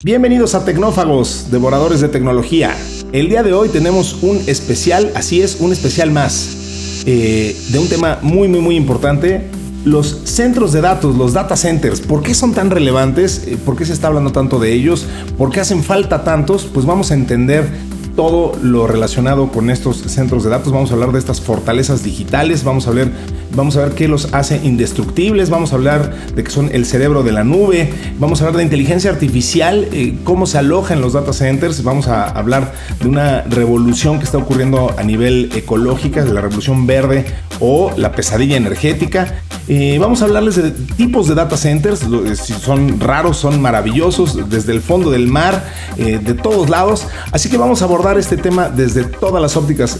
Bienvenidos a Tecnófagos, devoradores de tecnología. El día de hoy tenemos un especial, así es, un especial más, de un tema muy importante. Los centros de datos, los data centers, ¿por qué son tan relevantes? ¿Por qué se está hablando tanto de ellos? ¿Por qué hacen falta tantos? Pues vamos a entender todo lo relacionado con estos centros de datos. Vamos a hablar de estas fortalezas digitales, vamos a ver qué los hace indestructibles, vamos a hablar de que son el cerebro de la nube, vamos a hablar de inteligencia artificial, cómo se aloja en los data centers, vamos a hablar de una revolución que está ocurriendo a nivel ecológica, de la revolución verde o la pesadilla energética. Vamos a hablarles de tipos de data centers, si son raros, son maravillosos, desde el fondo del mar, de todos lados. Así que vamos a abordar este tema desde todas las ópticas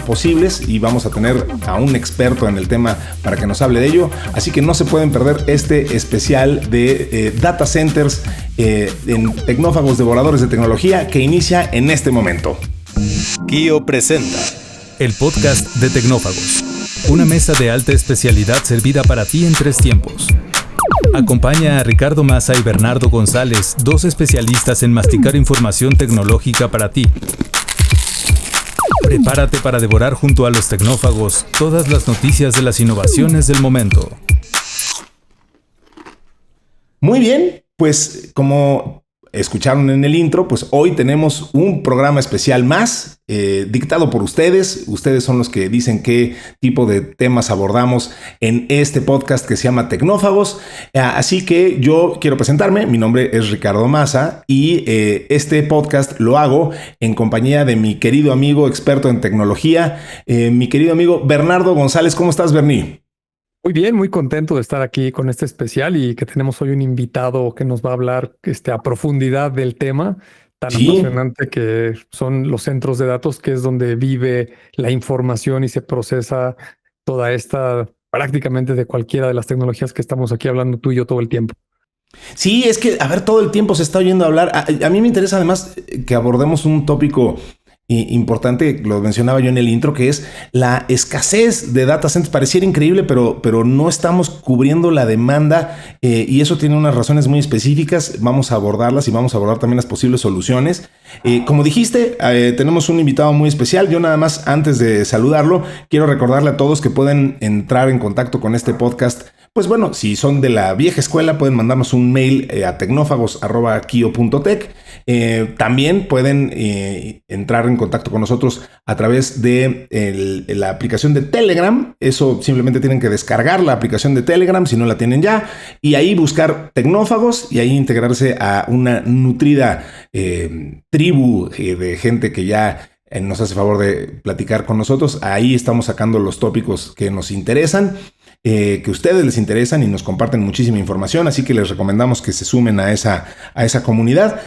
posibles y vamos a tener a un experto en el tema para que nos hable de ello. Así que no se pueden perder este especial de data centers en Tecnófagos Devoradores de Tecnología que inicia en este momento. Kio presenta el podcast de Tecnófagos. Una mesa de alta especialidad servida para ti en 3 tiempos. Acompaña a Ricardo Massa y Bernardo González, 2 especialistas en masticar información tecnológica para ti. Prepárate para devorar junto a los tecnófagos todas las noticias de las innovaciones del momento. Muy bien, pues como escucharon en el intro, pues hoy tenemos un programa especial más dictado por ustedes. Ustedes son los que dicen qué tipo de temas abordamos en este podcast que se llama Tecnófagos. Así que yo quiero presentarme. Mi nombre es Ricardo Massa y este podcast lo hago en compañía de mi querido amigo experto en tecnología, mi querido amigo Bernardo González. ¿Cómo estás, Berni? Muy bien, muy contento de estar aquí con este especial y que tenemos hoy un invitado que nos va a hablar a profundidad del tema tan apasionante que son los centros de datos, que es donde vive la información y se procesa toda esta prácticamente de cualquiera de las tecnologías que estamos aquí hablando tú y yo todo el tiempo. Sí, es que, a ver, todo el tiempo se está oyendo hablar. A mí me interesa además que abordemos un tópico importante, lo mencionaba yo en el intro, que es la escasez de data centers. Pareciera increíble, pero no estamos cubriendo la demanda y eso tiene unas razones muy específicas. Vamos a abordarlas y vamos a abordar también las posibles soluciones. Como dijiste, tenemos un invitado muy especial. Yo nada más, antes de saludarlo, quiero recordarle a todos que pueden entrar en contacto con este podcast. Pues bueno, si son de la vieja escuela, pueden mandarnos un mail a tecnófagos@kio.tech. También pueden entrar en contacto con nosotros a través de la aplicación de Telegram. Eso simplemente tienen que descargar la aplicación de Telegram si no la tienen ya, y ahí buscar Tecnófagos y ahí integrarse a una nutrida tribu de gente que ya nos hace favor de platicar con nosotros. Ahí estamos sacando los tópicos que nos interesan, que a ustedes les interesan y nos comparten muchísima información, así que les recomendamos que se sumen a esa comunidad.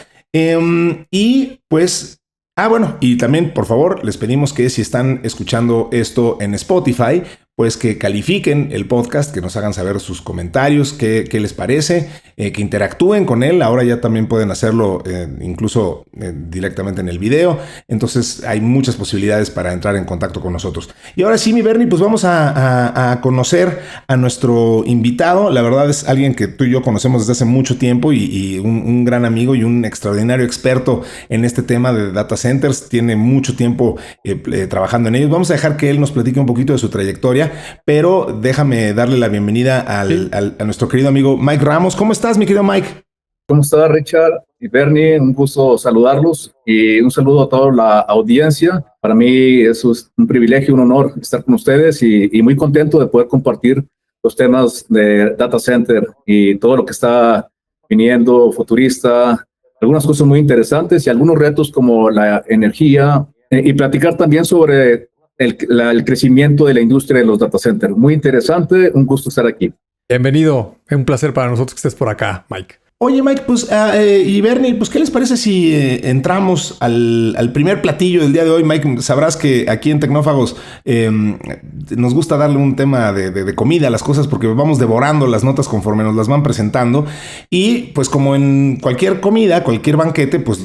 Y pues, bueno, y también por favor les pedimos que si están escuchando esto en Spotify, pues que califiquen el podcast, que nos hagan saber sus comentarios, qué les parece, que interactúen con él. Ahora ya también pueden hacerlo incluso directamente en el video. Entonces hay muchas posibilidades para entrar en contacto con nosotros. Y ahora sí, mi Bernie, pues vamos a conocer a nuestro invitado. La verdad es alguien que tú y yo conocemos desde hace mucho tiempo y un gran amigo y un extraordinario experto en este tema de data centers. Tiene mucho tiempo trabajando en ellos. Vamos a dejar que él nos platique un poquito de su trayectoria, pero déjame darle la bienvenida a nuestro querido amigo Mike Ramos. ¿Cómo estás, mi querido Mike? ¿Cómo está, Richard y Bernie? Un gusto saludarlos y un saludo a toda la audiencia. Para mí es un privilegio, un honor estar con ustedes y muy contento de poder compartir los temas de data center y todo lo que está viniendo futurista, algunas cosas muy interesantes y algunos retos como la energía y platicar también sobre el crecimiento de la industria de los data centers. Muy interesante, un gusto estar aquí. Bienvenido, es un placer para nosotros que estés por acá, Mike. Oye, Mike, pues, y Bernie, pues, ¿qué les parece si entramos al primer platillo del día de hoy? Mike, sabrás que aquí en Tecnófagos nos gusta darle un tema de comida a las cosas porque vamos devorando las notas conforme nos las van presentando. Y pues como en cualquier comida, cualquier banquete, pues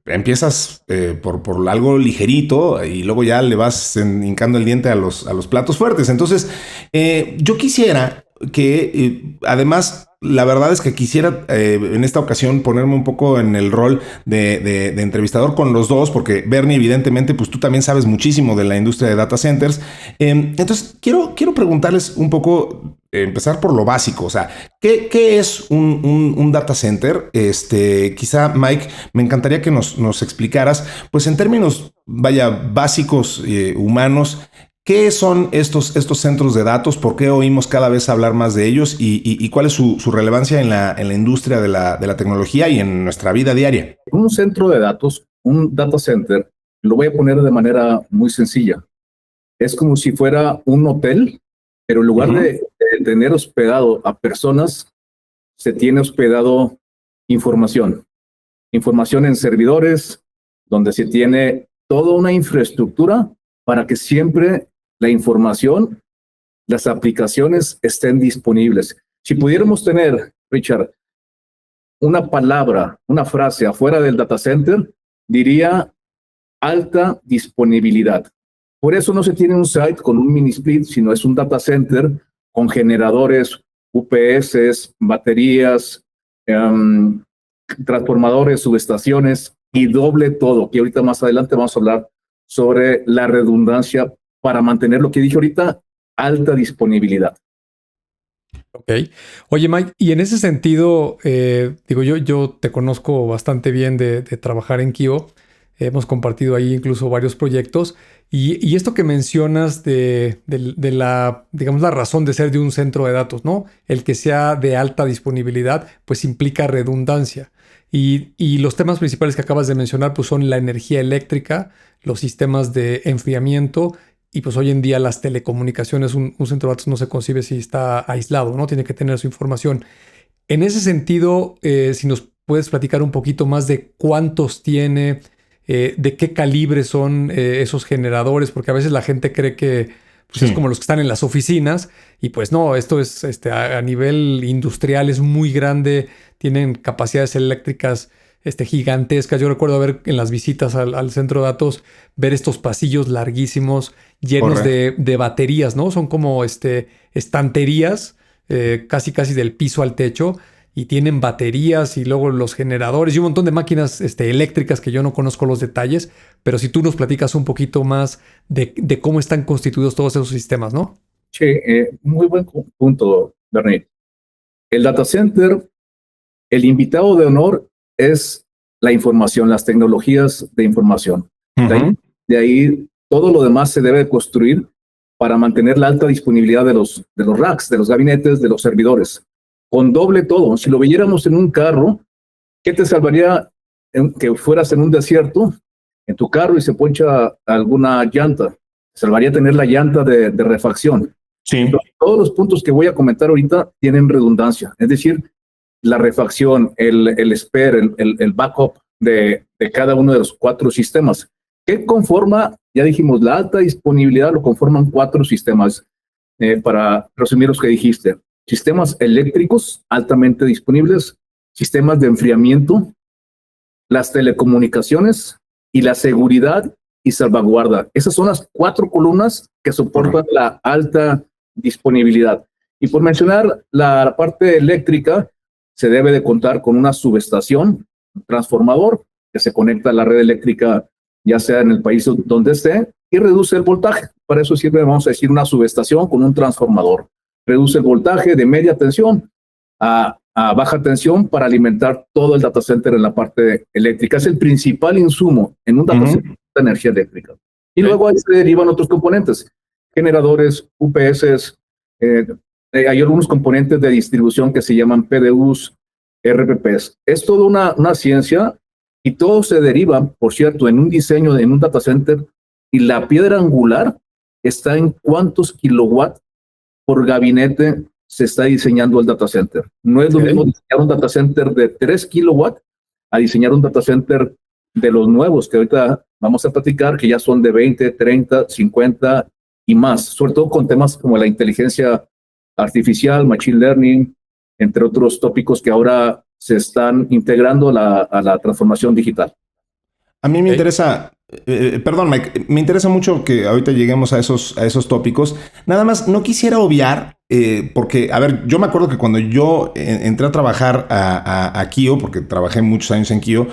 empiezas por algo ligerito y luego ya le vas hincando el diente a los platos fuertes. Entonces, yo quisiera que además la verdad es que quisiera en esta ocasión ponerme un poco en el rol de entrevistador con los dos, porque Bernie, evidentemente, pues tú también sabes muchísimo de la industria de data centers. Entonces, quiero preguntarles un poco, empezar por lo básico. O sea, ¿qué es un data center? Quizá, Mike, me encantaría que nos explicaras, pues en términos, vaya, básicos, humanos, ¿qué son estos centros de datos? ¿Por qué oímos cada vez hablar más de ellos? ¿Y cuál es su relevancia en la industria de la tecnología y en nuestra vida diaria? Un centro de datos, un data center, lo voy a poner de manera muy sencilla. Es como si fuera un hotel, pero en lugar de tener hospedado a personas, se tiene hospedado información. Información en servidores, donde se tiene toda una infraestructura para que siempre la información, las aplicaciones estén disponibles. Si pudiéramos tener, Richard, una palabra, una frase afuera del data center, diría alta disponibilidad. Por eso no se tiene un site con un mini split, sino es un data center con generadores, UPS, baterías, transformadores, subestaciones y doble todo, que ahorita más adelante vamos a hablar sobre la redundancia para mantener lo que dije ahorita, alta disponibilidad. Ok. Oye, Mike, y en ese sentido, yo te conozco bastante bien de trabajar en Kio. Hemos compartido ahí incluso varios proyectos. Y esto que mencionas de la, digamos, la razón de ser de un centro de datos, ¿no? El que sea de alta disponibilidad, pues implica redundancia. Y los temas principales que acabas de mencionar, pues son la energía eléctrica, los sistemas de enfriamiento y pues hoy en día las telecomunicaciones. Un centro de datos no se concibe si está aislado, ¿no? Tiene que tener su información. En ese sentido, si nos puedes platicar un poquito más de cuántos tiene, de qué calibre son esos generadores, porque a veces la gente cree que pues es como los que están en las oficinas y pues no, esto es a nivel industrial, es muy grande, tienen capacidades eléctricas gigantescas. Yo recuerdo ver en las visitas al centro de datos, ver estos pasillos larguísimos llenos de baterías, ¿no? Son como estanterías casi del piso al techo y tienen baterías y luego los generadores y un montón de máquinas eléctricas que yo no conozco los detalles, pero si tú nos platicas un poquito más de cómo están constituidos todos esos sistemas, ¿no? Sí, muy buen punto, Bernie. El data center, el invitado de honor es la información, las tecnologías de información. De ahí todo lo demás se debe construir para mantener la alta disponibilidad de los racks, de los gabinetes, de los servidores. Con doble todo. Si lo viéramos en un carro, ¿qué te salvaría que fueras en un desierto en tu carro y se poncha alguna llanta? Te salvaría tener la llanta de refacción. Sí. Entonces, todos los puntos que voy a comentar ahorita tienen redundancia. Es decir, la refacción, el spare, el backup de cada uno de los 4 sistemas. ¿Qué conforma? Ya dijimos, la alta disponibilidad lo conforman 4 sistemas. Para resumir los que dijiste. Sistemas eléctricos altamente disponibles, sistemas de enfriamiento, las telecomunicaciones y la seguridad y salvaguarda. Esas son las 4 columnas que soportan la alta disponibilidad. Y por mencionar la parte eléctrica, se debe de contar con una subestación, un transformador que se conecta a la red eléctrica, ya sea en el país donde esté, y reduce el voltaje. Para eso sirve, vamos a decir, una subestación con un transformador. Reduce el voltaje de media tensión a baja tensión para alimentar todo el data center en la parte eléctrica. Es el principal insumo en un data center de energía eléctrica. Y luego ahí se derivan otros componentes, generadores, UPS, hay algunos componentes de distribución que se llaman PDUs, RPPs. Es toda una ciencia y todo se deriva, por cierto, en un diseño, en un data center, y la piedra angular está en cuántos kilowatts por gabinete se está diseñando el data center. No es lo mismo diseñar un data center de 3 kilowatts a diseñar un data center de los nuevos que ahorita vamos a platicar, que ya son de 20, 30, 50 y más, sobre todo con temas como la inteligencia artificial, machine learning, entre otros tópicos que ahora se están integrando a la transformación digital. A mí me interesa Perdón, Mike, me interesa mucho que ahorita lleguemos a esos tópicos. Nada más, no quisiera obviar, porque, a ver, yo me acuerdo que cuando yo entré a trabajar a Kio, porque trabajé muchos años en Kio,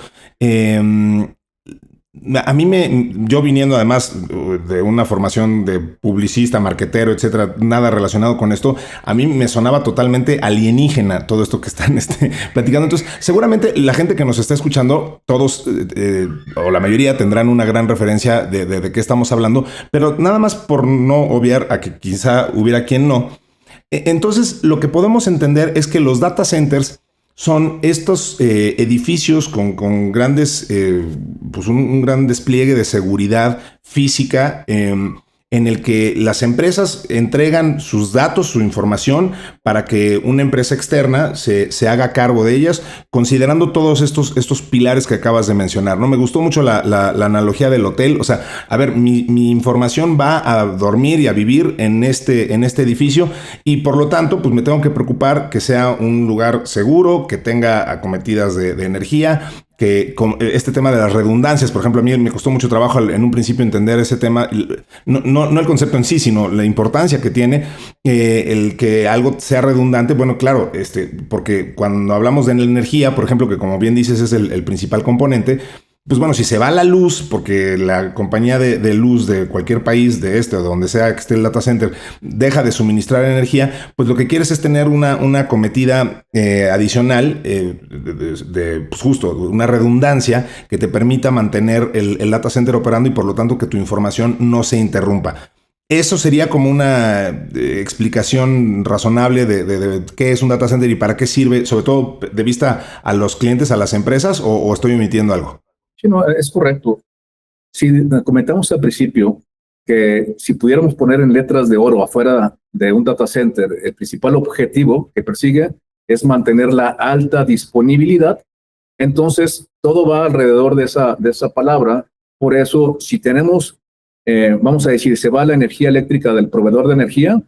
yo viniendo además de una formación de publicista, marquetero, etcétera, nada relacionado con esto, a mí me sonaba totalmente alienígena todo esto que están platicando. Entonces, seguramente la gente que nos está escuchando, todos o la mayoría tendrán una gran referencia de qué estamos hablando, pero nada más por no obviar a que quizá hubiera quien no. Entonces, lo que podemos entender es que los data centers son estos edificios con grandes, pues un gran despliegue de seguridad física en el que las empresas entregan sus datos, su información, para que una empresa externa se haga cargo de ellas, considerando todos estos pilares que acabas de mencionar, ¿no? Me gustó mucho la analogía del hotel. O sea, a ver, mi información va a dormir y a vivir en este edificio, y por lo tanto, pues me tengo que preocupar que sea un lugar seguro, que tenga acometidas de energía, que con este tema de las redundancias, por ejemplo, a mí me costó mucho trabajo en un principio entender ese tema, no el concepto en sí, sino la importancia que tiene el que algo sea redundante. Bueno, claro, porque cuando hablamos de la energía, por ejemplo, que como bien dices es el principal componente, pues bueno, si se va la luz, porque la compañía de luz de cualquier país, de o de donde sea que esté el data center, deja de suministrar energía, pues lo que quieres es tener una cometida adicional pues justo una redundancia que te permita mantener el data center operando y por lo tanto que tu información no se interrumpa. Eso sería como una explicación razonable de qué es un data center y para qué sirve, sobre todo de vista a los clientes, a las empresas, o estoy omitiendo algo. Sí, no, es correcto. Si comentamos al principio que si pudiéramos poner en letras de oro afuera de un data center, el principal objetivo que persigue es mantener la alta disponibilidad, entonces todo va alrededor de esa palabra. Por eso, si tenemos, vamos a decir, se va la energía eléctrica del proveedor de energía,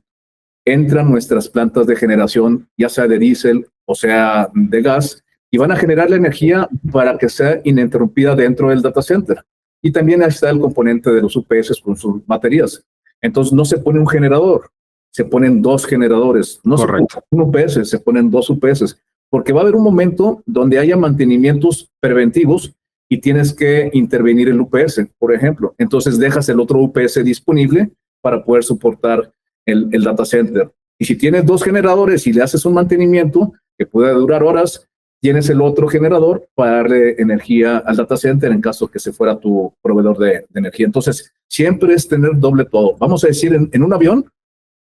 entran nuestras plantas de generación, ya sea de diésel o sea de gas, y van a generar la energía para que sea ininterrumpida dentro del data center. Y también está el componente de los UPS con sus baterías. Entonces no se pone un generador, se ponen dos generadores. No Correcto. Se pone un UPS, se ponen dos UPS. Porque va a haber un momento donde haya mantenimientos preventivos y tienes que intervenir el UPS, por ejemplo. Entonces dejas el otro UPS disponible para poder soportar el data center. Y si tienes dos generadores y le haces un mantenimiento que puede durar horas, tienes el otro generador para darle energía al data center en caso que se fuera tu proveedor de energía. Entonces, siempre es tener doble todo. Vamos a decir, en un avión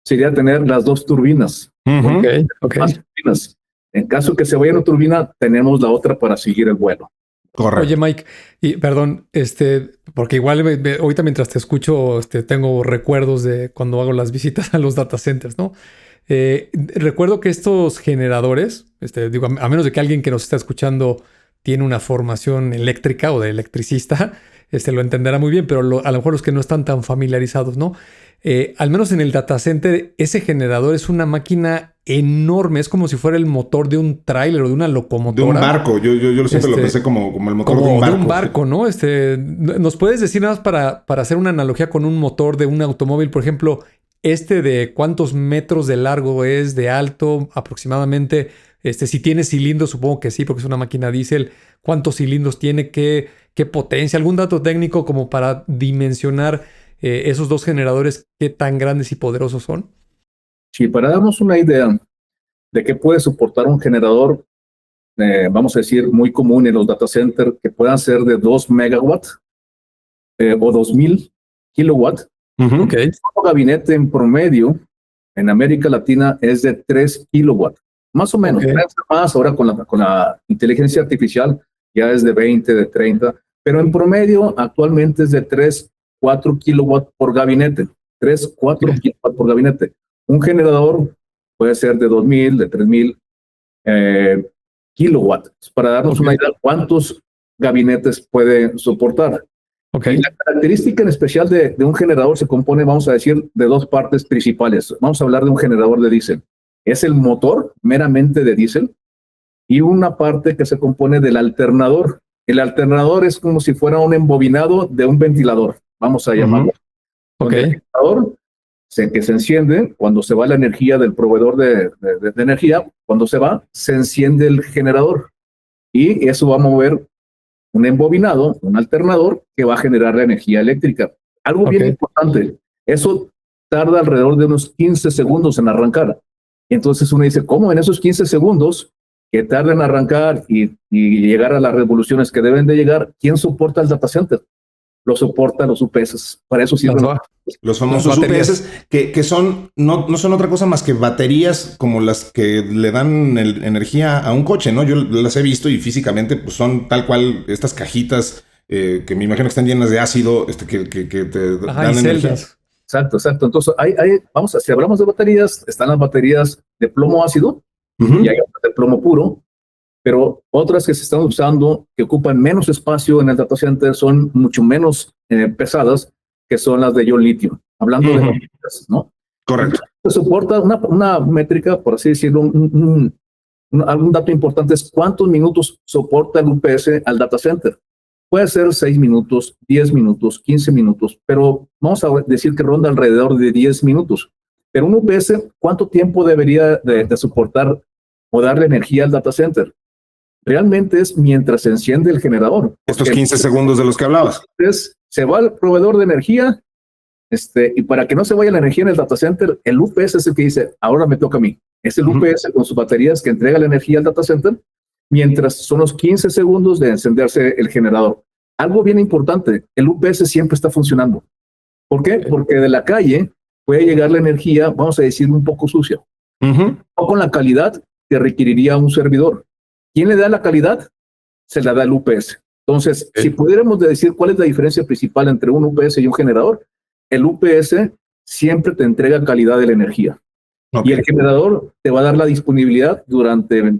sería tener las dos turbinas. Uh-huh. Okay. Más turbinas. En caso que se vaya una turbina, tenemos la otra para seguir el vuelo. Correcto. Oye, Mike, y perdón, porque igual ahorita mientras te escucho, tengo recuerdos de cuando hago las visitas a los data centers, ¿no? Recuerdo que estos generadores, digo, a menos de que alguien que nos está escuchando tiene una formación eléctrica o de electricista, lo entenderá muy bien, pero a lo mejor los que no están tan familiarizados, ¿no? Al menos en el data center, ese generador es una máquina enorme, es como si fuera el motor de un tráiler o de una locomotora. De un barco, yo siempre lo pensé como el motor de un barco. De un barco, ¿no? ¿Nos puedes decir nada más para hacer una analogía con un motor de un automóvil, por ejemplo, de cuántos metros de largo es, de alto aproximadamente? Si tiene cilindros, supongo que sí, porque es una máquina diésel. ¿Cuántos cilindros tiene? ¿Qué potencia? ¿Algún dato técnico como para dimensionar esos dos generadores, qué tan grandes y poderosos son? Sí, para darnos una idea de qué puede soportar un generador, vamos a decir, muy común en los data centers, que puedan ser de 2 megawatts o 2000 kilowatts. Uh-huh. Okay. Un gabinete en promedio en América Latina es de 3 kilowatts, más o menos. Okay. Más ahora con la inteligencia artificial ya es de 20, de 30, pero en promedio actualmente es de 3-4 kilowatts por gabinete. 3-4 kilowatts por gabinete. Un generador puede ser de 2000, de 3000 kilowatts. Para darnos una idea cuántos gabinetes puede soportar. Okay. Y la característica en especial de un generador se compone, vamos a decir, de dos partes principales. Vamos a hablar de un generador de diésel. Es el motor meramente de diésel y una parte que se compone del alternador. El alternador es como si fuera un embobinado de un ventilador, vamos a llamarlo. Ok. El ventilador que se enciende cuando se va la energía del proveedor de energía, cuando se va, se enciende el generador y eso va a mover un embobinado, un alternador que va a generar la energía eléctrica. Algo bien importante, eso tarda alrededor de unos 15 segundos en arrancar. Entonces uno dice, ¿cómo en esos 15 segundos que tardan en arrancar y llegar a las revoluciones que deben de llegar, quién soporta el data center? Lo soportan los UPS. Para eso sirven los famosos UPS, que son no son otra cosa más que baterías como las que le dan energía a un coche, ¿no? Yo las he visto y físicamente pues son tal cual estas cajitas que me imagino que están llenas de ácido que te dan energía. Exacto. Entonces, si hablamos de baterías, están las baterías de plomo ácido y hay otras de plomo puro, pero otras que se están usando que ocupan menos espacio en el data center son mucho menos pesadas, que son las de ion litio. Hablando de métricas, ¿no? Correcto. Se soporta una métrica, por así decirlo, algún dato importante es cuántos minutos soporta el UPS al data center. Puede ser 6 minutos, 10 minutos, 15 minutos, pero vamos a decir que ronda alrededor de 10 minutos. Pero un UPS, ¿cuánto tiempo debería de soportar o darle energía al data center? Realmente es mientras se enciende el generador. Estos 15 segundos de los que hablabas. Entonces, se va al proveedor de energía, y para que no se vaya la energía en el data center, el UPS es el que dice, ahora me toca a mí. Es el UPS con sus baterías que entrega la energía al data center, mientras son los 15 segundos de encenderse el generador. Algo bien importante, el UPS siempre está funcionando. ¿Por qué? Porque de la calle puede llegar la energía, vamos a decir, un poco sucia. O con la calidad que requeriría un servidor. ¿Quién le da la calidad? Se la da el UPS. Entonces, si pudiéramos decir cuál es la diferencia principal entre un UPS y un generador, el UPS siempre te entrega calidad de la energía. Y el generador te va a dar la disponibilidad durante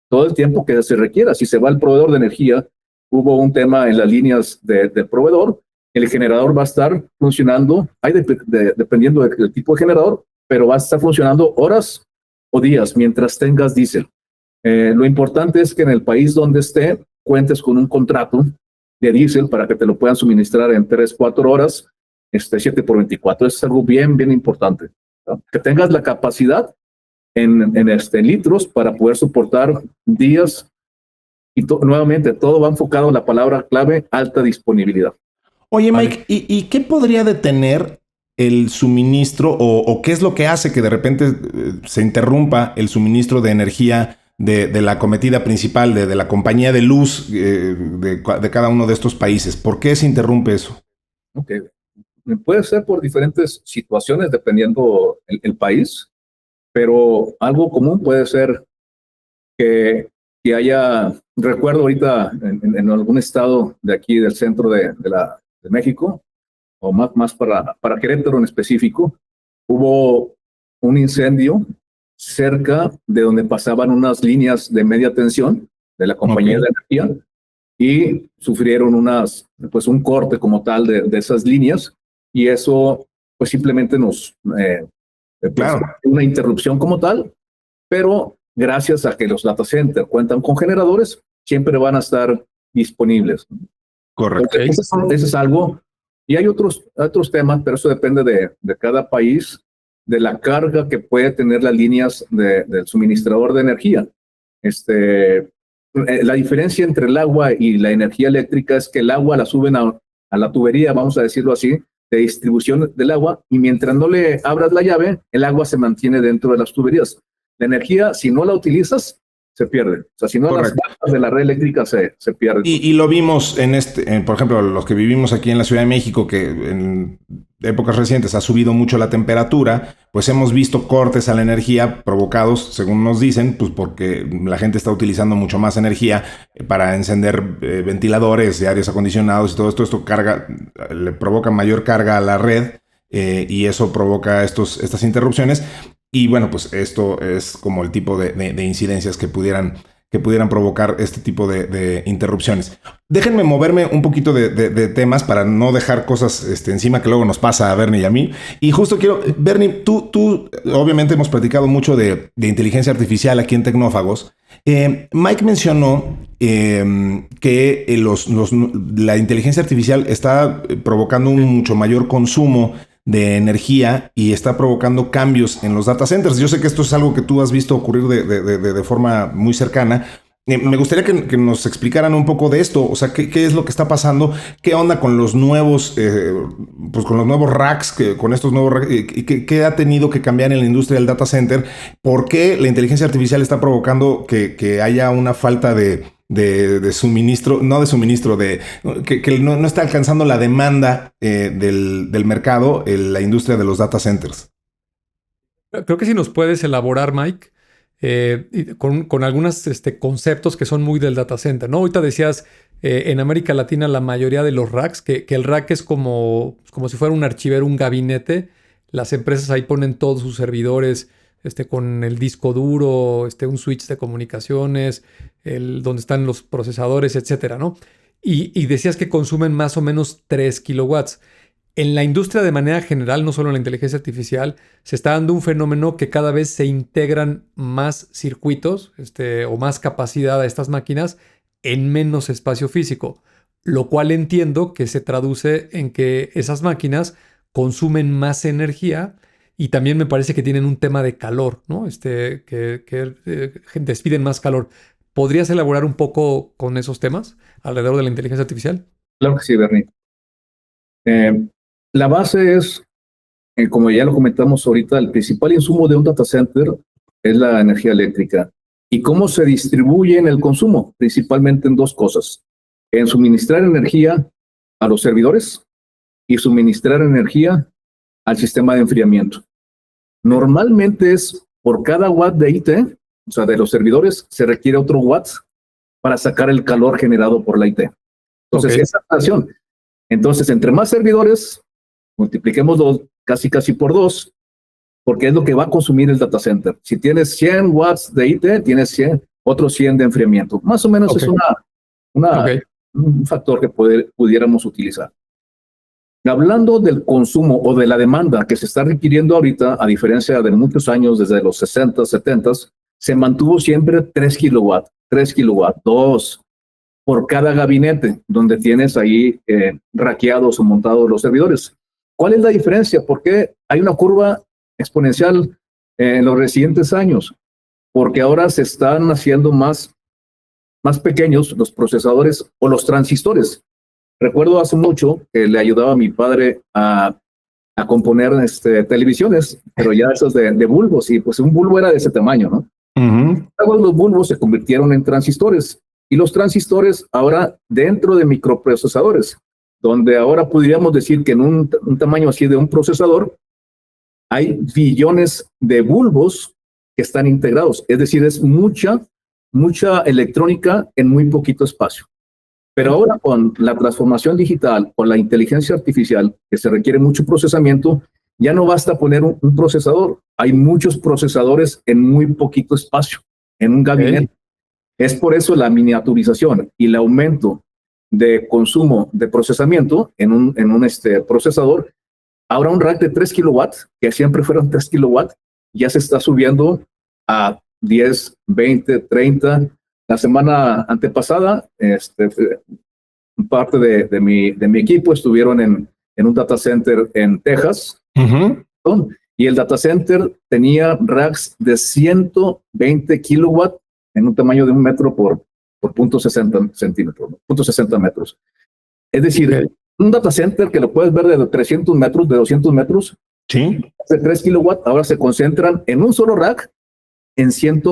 todo el tiempo que se requiera. Si se va al proveedor de energía, hubo un tema en las líneas del proveedor, el generador va a estar funcionando, dependiendo del tipo de generador, pero va a estar funcionando horas o días mientras tengas diésel. Lo importante es que en el país donde esté, cuentes con un contrato de diésel para que te lo puedan suministrar en 3-4 horas, 7 por 24. Eso es algo bien importante, ¿no? Que tengas la capacidad en litros para poder soportar días y nuevamente todo va enfocado en la palabra clave, alta disponibilidad. Oye, Mike, ¿y qué podría detener el suministro o qué es lo que hace que de repente se interrumpa el suministro de energía de la acometida principal, de la compañía de luz de cada uno de estos países? ¿Por qué se interrumpe eso? Okay. Puede ser por diferentes situaciones dependiendo el país, pero algo común puede ser que haya, recuerdo ahorita en algún estado de aquí del centro de México, o más para Querétaro en específico, hubo un incendio cerca de donde pasaban unas líneas de media tensión de la compañía de energía y sufrieron un corte como tal de esas líneas y eso pues simplemente nos una interrupción como tal, pero gracias a que los data centers cuentan con generadores, siempre van a estar disponibles. Correcto. Entonces, eso es algo. Y hay otros temas, pero eso depende de cada país, de la carga que puede tener las líneas del suministrador de energía. La diferencia entre el agua y la energía eléctrica es que el agua la suben a la tubería, vamos a decirlo así, de distribución del agua, y mientras no le abras la llave, el agua se mantiene dentro de las tuberías. La energía, si no la utilizas, se pierde. O sea, si no las barras de la red eléctrica se pierden. Y lo vimos por ejemplo, los que vivimos aquí en la Ciudad de México, que en épocas recientes ha subido mucho la temperatura, pues hemos visto cortes a la energía provocados, según nos dicen, pues porque la gente está utilizando mucho más energía para encender ventiladores y aires acondicionados y todo esto. Esto le provoca mayor carga a la red y eso provoca estas interrupciones. Y bueno, pues esto es como el tipo de incidencias que pudieran provocar este tipo de interrupciones. Déjenme moverme un poquito de temas para no dejar cosas encima que luego nos pasa a Bernie y a mí. Y justo Bernie, tú obviamente hemos platicado mucho de inteligencia artificial aquí en Tecnófagos. Mike mencionó que la inteligencia artificial está provocando un mucho mayor consumo de energía y está provocando cambios en los data centers. Yo sé que esto es algo que tú has visto ocurrir de forma muy cercana. Me gustaría que nos explicaran un poco de esto, o sea, qué es lo que está pasando, qué onda con los nuevos, pues con los nuevos racks, con estos nuevos racks, qué ha tenido que cambiar en la industria del data center, por qué la inteligencia artificial está provocando que haya una falta de suministro, que no está alcanzando la demanda del mercado en la industria de los data centers. Creo que si nos puedes elaborar, Mike, con algunos conceptos que son muy del data center, ¿no? Ahorita decías, en América Latina la mayoría de los racks, que el rack es como si fuera un archivero, un gabinete. Las empresas ahí ponen todos sus servidores con el disco duro, un switch de comunicaciones, donde están los procesadores, etcétera, ¿no? Y decías que consumen más o menos 3 kilowatts. En la industria de manera general, no solo en la inteligencia artificial, se está dando un fenómeno que cada vez se integran más circuitos o más capacidad a estas máquinas en menos espacio físico, lo cual entiendo que se traduce en que esas máquinas consumen más energía y también me parece que tienen un tema de calor, ¿no? Que despiden más calor. ¿Podrías elaborar un poco con esos temas alrededor de la inteligencia artificial? Claro que sí, Bernie. La base es, como ya lo comentamos ahorita, el principal insumo de un data center es la energía eléctrica. ¿Y cómo se distribuye en el consumo? Principalmente en dos cosas. En suministrar energía a los servidores y suministrar energía al sistema de enfriamiento. Normalmente es por cada watt de IT, o sea, de los servidores, se requiere otro watt para sacar el calor generado por la IT. Entonces, esa relación. Entonces, entre más servidores, multipliquemos casi por 2, porque es lo que va a consumir el data center. Si tienes 100 watts de IT, tienes otros 100 de enfriamiento. Más o menos es un factor que pudiéramos utilizar. Hablando del consumo o de la demanda que se está requiriendo ahorita, a diferencia de muchos años, desde los 60, 70, se mantuvo siempre 3 kilowatts, 2 por cada gabinete donde tienes ahí rackeados o montados los servidores. ¿Cuál es la diferencia? ¿Por qué hay una curva exponencial en los recientes años? Porque ahora se están haciendo más pequeños los procesadores o los transistores. Recuerdo hace mucho que le ayudaba a mi padre a componer televisiones, pero ya esos de bulbos, y pues un bulbo era de ese tamaño, ¿no? Luego los bulbos se convirtieron en transistores, y los transistores ahora dentro de microprocesadores, donde ahora podríamos decir que en un tamaño así de un procesador hay billones de bulbos que están integrados, es decir, es mucha electrónica en muy poquito espacio. Pero ahora con la transformación digital, con la inteligencia artificial, que se requiere mucho procesamiento, ya no basta poner un procesador. Hay muchos procesadores en muy poquito espacio, en un gabinete. Es por eso la miniaturización y el aumento de consumo de procesamiento en un procesador. Ahora un rack de 3 kilowatts, que siempre fueron 3 kilowatts, ya se está subiendo a 10, 20, 30. La semana antepasada, parte de mi equipo estuvieron en un data center en Texas, y el data center tenía racks de 120 kilowatts en un tamaño de 1 metro por 0.60 centímetros, 0.60 metros. Es decir, un data center que lo puedes ver de 300 metros, de 200 metros, de 3 kilowatts, ahora se concentran en un solo rack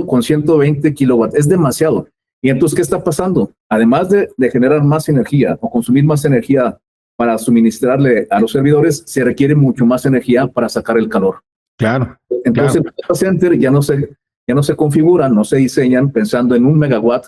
con 120 kilowatts. Es demasiado. Y entonces, ¿qué está pasando? Además de generar más energía o consumir más energía para suministrarle a los servidores, se requiere mucho más energía para sacar el calor. Claro. Entonces, los data centers ya no se configuran, no se diseñan pensando en 1 megawatt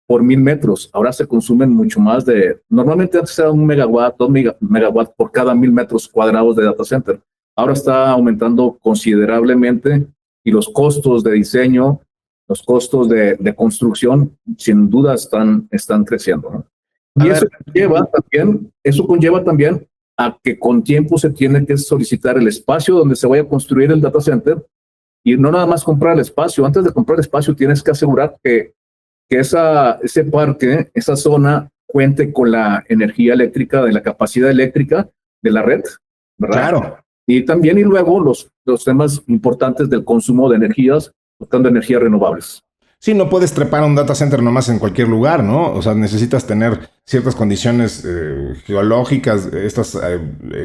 por 1000 metros. Ahora se consumen mucho más normalmente antes era 1 megawatt, 2 megawatts por cada 1000 metros cuadrados de data center. Ahora está aumentando considerablemente, y los costos de diseño, los costos de construcción, sin duda están creciendo, ¿no? Y eso conlleva también a que con tiempo se tiene que solicitar el espacio donde se vaya a construir el data center, Y no nada más comprar el espacio. Antes de comprar el espacio tienes que asegurar que ese parque, esa zona, cuente con la energía eléctrica, de la capacidad eléctrica de la red, ¿verdad? Claro. Y también, y luego los temas importantes del consumo de energías, buscando energías renovables. Sí, no puedes trepar a un data center nomás en cualquier lugar, ¿no? O sea, necesitas tener ciertas condiciones geológicas, estas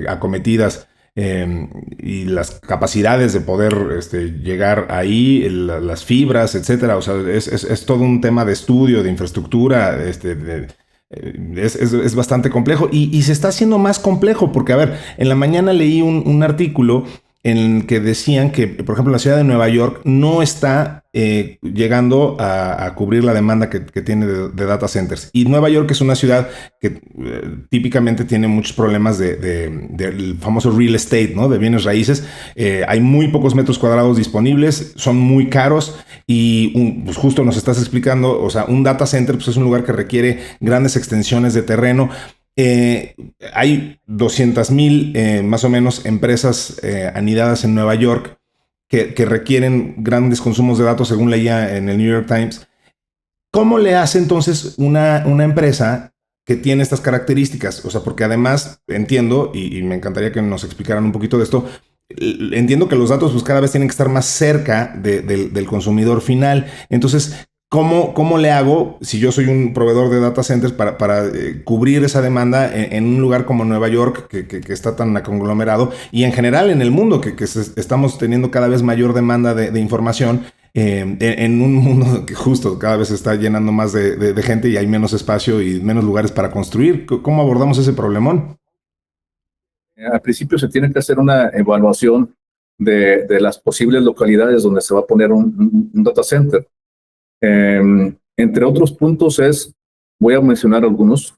acometidas, y las capacidades de poder llegar ahí, las fibras, etcétera. O sea, es todo un tema de estudio, de infraestructura, es bastante complejo y se está haciendo más complejo porque, a ver, en la mañana leí un artículo en el que decían que, por ejemplo, la ciudad de Nueva York no está llegando a cubrir la demanda que tiene de data centers. Y Nueva York es una ciudad que típicamente tiene muchos problemas del famoso real estate, ¿no? De bienes raíces. Hay muy pocos metros cuadrados disponibles, son muy caros y pues justo nos estás explicando, o sea, un data center pues es un lugar que requiere grandes extensiones de terreno. Hay 200,000 más o menos empresas anidadas en Nueva York que requieren grandes consumos de datos, según leía en el New York Times. ¿Cómo le hace entonces una empresa que tiene estas características? O sea, porque además entiendo, y me encantaría que nos explicaran un poquito de esto, entiendo que los datos pues cada vez tienen que estar más cerca del consumidor final. Entonces, ¿cómo le hago si yo soy un proveedor de data centers para cubrir esa demanda en un lugar como Nueva York que está tan conglomerado y en general en el mundo que estamos teniendo cada vez mayor demanda de información en un mundo que justo cada vez se está llenando más de gente y hay menos espacio y menos lugares para construir? ¿Cómo abordamos ese problemón? Al principio se tiene que hacer una evaluación de las posibles localidades donde se va a poner un data center. Entre otros puntos voy a mencionar algunos,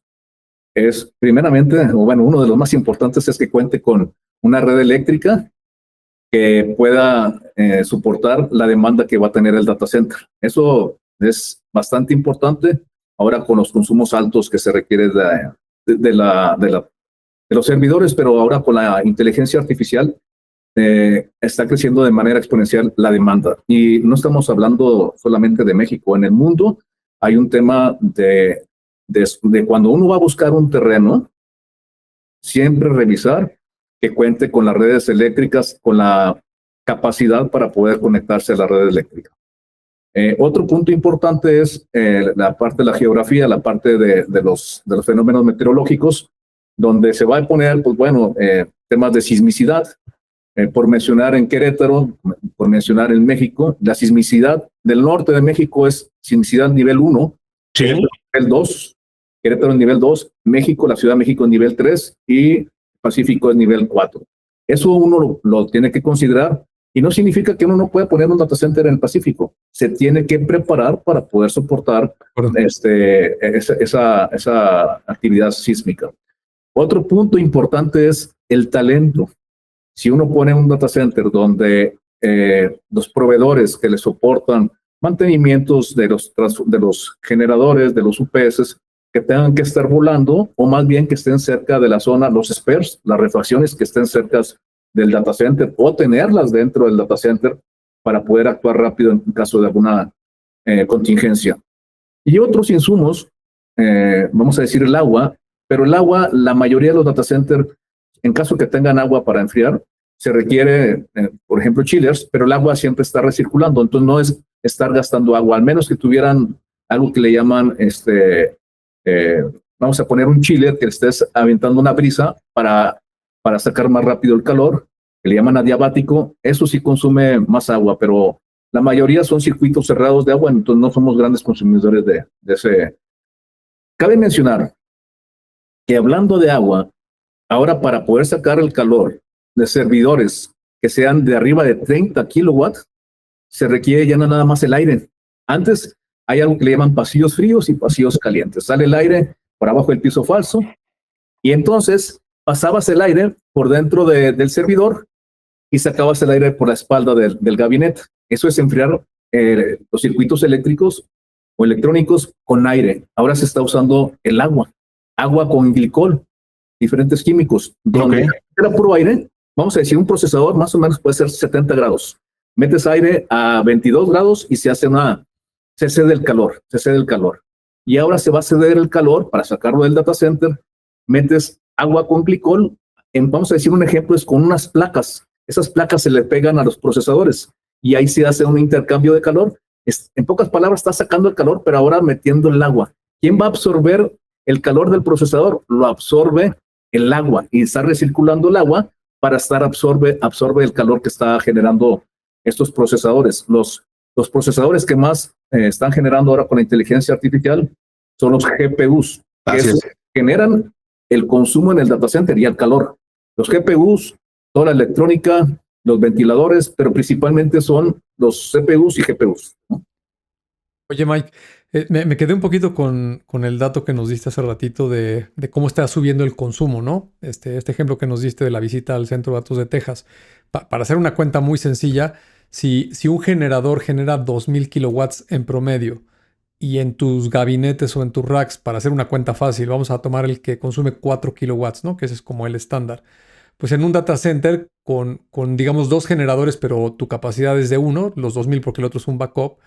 primeramente, bueno, uno de los más importantes es que cuente con una red eléctrica que pueda soportar la demanda que va a tener el data center. Eso es bastante importante ahora con los consumos altos que se requiere de los servidores, pero ahora con la inteligencia artificial está creciendo de manera exponencial la demanda. Y no estamos hablando solamente de México. En el mundo hay un tema de cuando uno va a buscar un terreno, siempre revisar que cuente con las redes eléctricas, con la capacidad para poder conectarse a la red eléctrica. Otro punto importante es la parte de la geografía, la parte de los fenómenos meteorológicos, donde se va a poner, pues bueno, temas de sismicidad. Por mencionar en Querétaro, por mencionar en México, la sismicidad del norte de México es sismicidad nivel 1, Sí. Nivel 2, Querétaro en nivel 2, México, la Ciudad de México en nivel 3 y Pacífico en nivel 4. Eso uno lo tiene que considerar y no significa que uno no pueda poner un data center en el Pacífico. Se tiene que preparar para poder soportar esa actividad sísmica. Otro punto importante es el talento. Si uno pone un data center donde los proveedores que le soportan mantenimientos de los generadores, de los UPS, que tengan que estar volando, o más bien que estén cerca de la zona, los spares, las refacciones que estén cerca del data center, o tenerlas dentro del data center para poder actuar rápido en caso de alguna contingencia. Y otros insumos, vamos a decir el agua, pero el agua, la mayoría de los data centers, en caso que tengan agua para enfriar, se requiere, por ejemplo, chillers, pero el agua siempre está recirculando, entonces no es estar gastando agua, al menos que tuvieran algo que le llaman, vamos a poner un chiller que estés aventando una brisa para sacar más rápido el calor, que le llaman adiabático. Eso sí consume más agua, pero la mayoría son circuitos cerrados de agua, entonces no somos grandes consumidores de ese. Cabe mencionar que hablando de agua, ahora para poder sacar el calor de servidores que sean de arriba de 30 kilowatts, se requiere ya no nada más el aire. Antes hay algo que le llaman pasillos fríos y pasillos calientes. Sale el aire por abajo del piso falso y entonces pasabas el aire por dentro del servidor y sacabas el aire por la espalda del gabinete. Eso es enfriar los circuitos eléctricos o electrónicos con aire. Ahora se está usando el agua con glicol, diferentes químicos, donde era puro aire. Vamos a decir, un procesador más o menos puede ser 70 grados. metes aire a 22 grados y se cede el calor. Y ahora se va a ceder el calor para sacarlo del data center, metes agua con glicol, vamos a decir un ejemplo, es con unas placas. Esas placas se le pegan a los procesadores y ahí se hace un intercambio de calor. En pocas palabras, está sacando el calor, pero ahora metiendo el agua. ¿Quién va a absorber el calor del procesador? Lo absorbe el agua y está recirculando el agua para absorbe el calor que está generando estos procesadores. Los procesadores que más están generando ahora con la inteligencia artificial son los GPUs, que generan el consumo en el data center y el calor. Los GPUs, toda la electrónica, los ventiladores, pero principalmente son los CPUs y GPUs, ¿no? Oye, Mike, me quedé un poquito con el dato que nos diste hace ratito de cómo está subiendo el consumo, ¿no? Este ejemplo que nos diste de la visita al centro de datos de Texas. Para hacer una cuenta muy sencilla, si un generador genera 2000 kilowatts en promedio y en tus gabinetes o en tus racks, para hacer una cuenta fácil, vamos a tomar el que consume 4 kilowatts, ¿no? Que ese es como el estándar. Pues en un data center con digamos 2 generadores, pero tu capacidad es de uno, los 2000 porque el otro es un backup,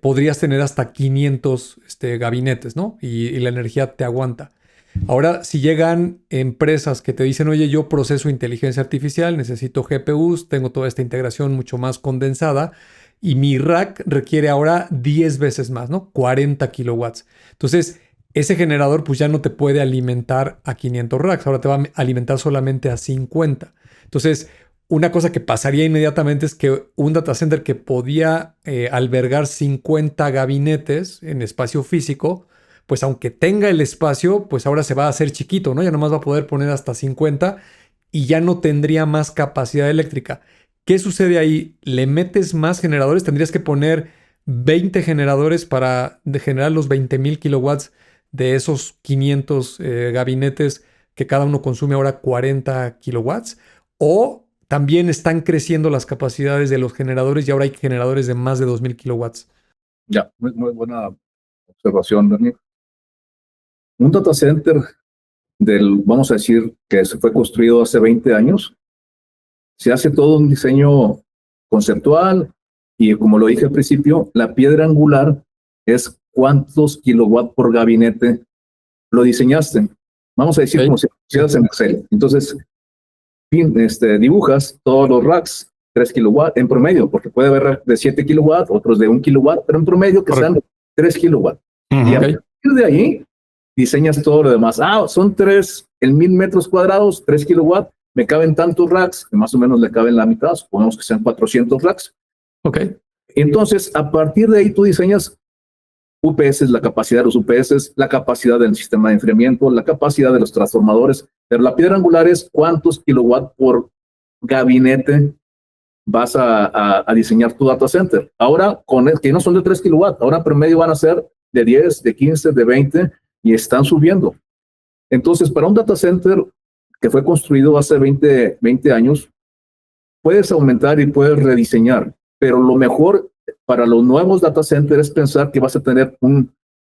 podrías tener hasta 500 gabinetes, ¿no? Y la energía te aguanta. Ahora, si llegan empresas que te dicen, oye, yo proceso inteligencia artificial, necesito GPUs, tengo toda esta integración mucho más condensada y mi rack requiere ahora 10 veces más, ¿no? 40 kilowatts. Entonces, ese generador pues ya no te puede alimentar a 500 racks, ahora te va a alimentar solamente a 50. Entonces, una cosa que pasaría inmediatamente es que un data center que podía albergar 50 gabinetes en espacio físico, pues aunque tenga el espacio, pues ahora se va a hacer chiquito, ¿no? Ya nomás va a poder poner hasta 50 y ya no tendría más capacidad eléctrica. ¿Qué sucede ahí? Le metes más generadores, tendrías que poner 20 generadores para generar los 20,000 kilowatts de esos 500 gabinetes que cada uno consume ahora 40 kilowatts, o también están creciendo las capacidades de los generadores y ahora hay generadores de más de 2000 kilowatts. Ya, muy buena observación, Bernie. Un data center vamos a decir, que se fue construido hace 20 años, se hace todo un diseño conceptual y, como lo dije al principio, la piedra angular es cuántos kilowatts por gabinete lo diseñaste. Vamos a decir como si hicieras en Excel. Entonces, dibujas todos los racks, 3 kilowatts en promedio, porque puede haber de 7 kilowatts, otros de 1 kilowatt, pero en promedio que sean 3 kilowatts. Y a partir de ahí, diseñas todo lo demás. Son 3, en 1000 metros cuadrados, 3 kilowatts, me caben tantos racks, que más o menos le caben la mitad, supongamos que sean 400 racks. Ok. Entonces, a partir de ahí tú diseñas UPS, la capacidad de los UPS, la capacidad del sistema de enfriamiento, la capacidad de los transformadores, pero la piedra angular es cuántos kilowatts por gabinete vas a diseñar tu data center. Ahora, que no son de 3 kilowatts, ahora en promedio van a ser de 10, de 15, de 20 y están subiendo. Entonces, para un data center que fue construido hace 20 años, puedes aumentar y puedes rediseñar, pero lo mejor para los nuevos data centers es pensar que vas a tener un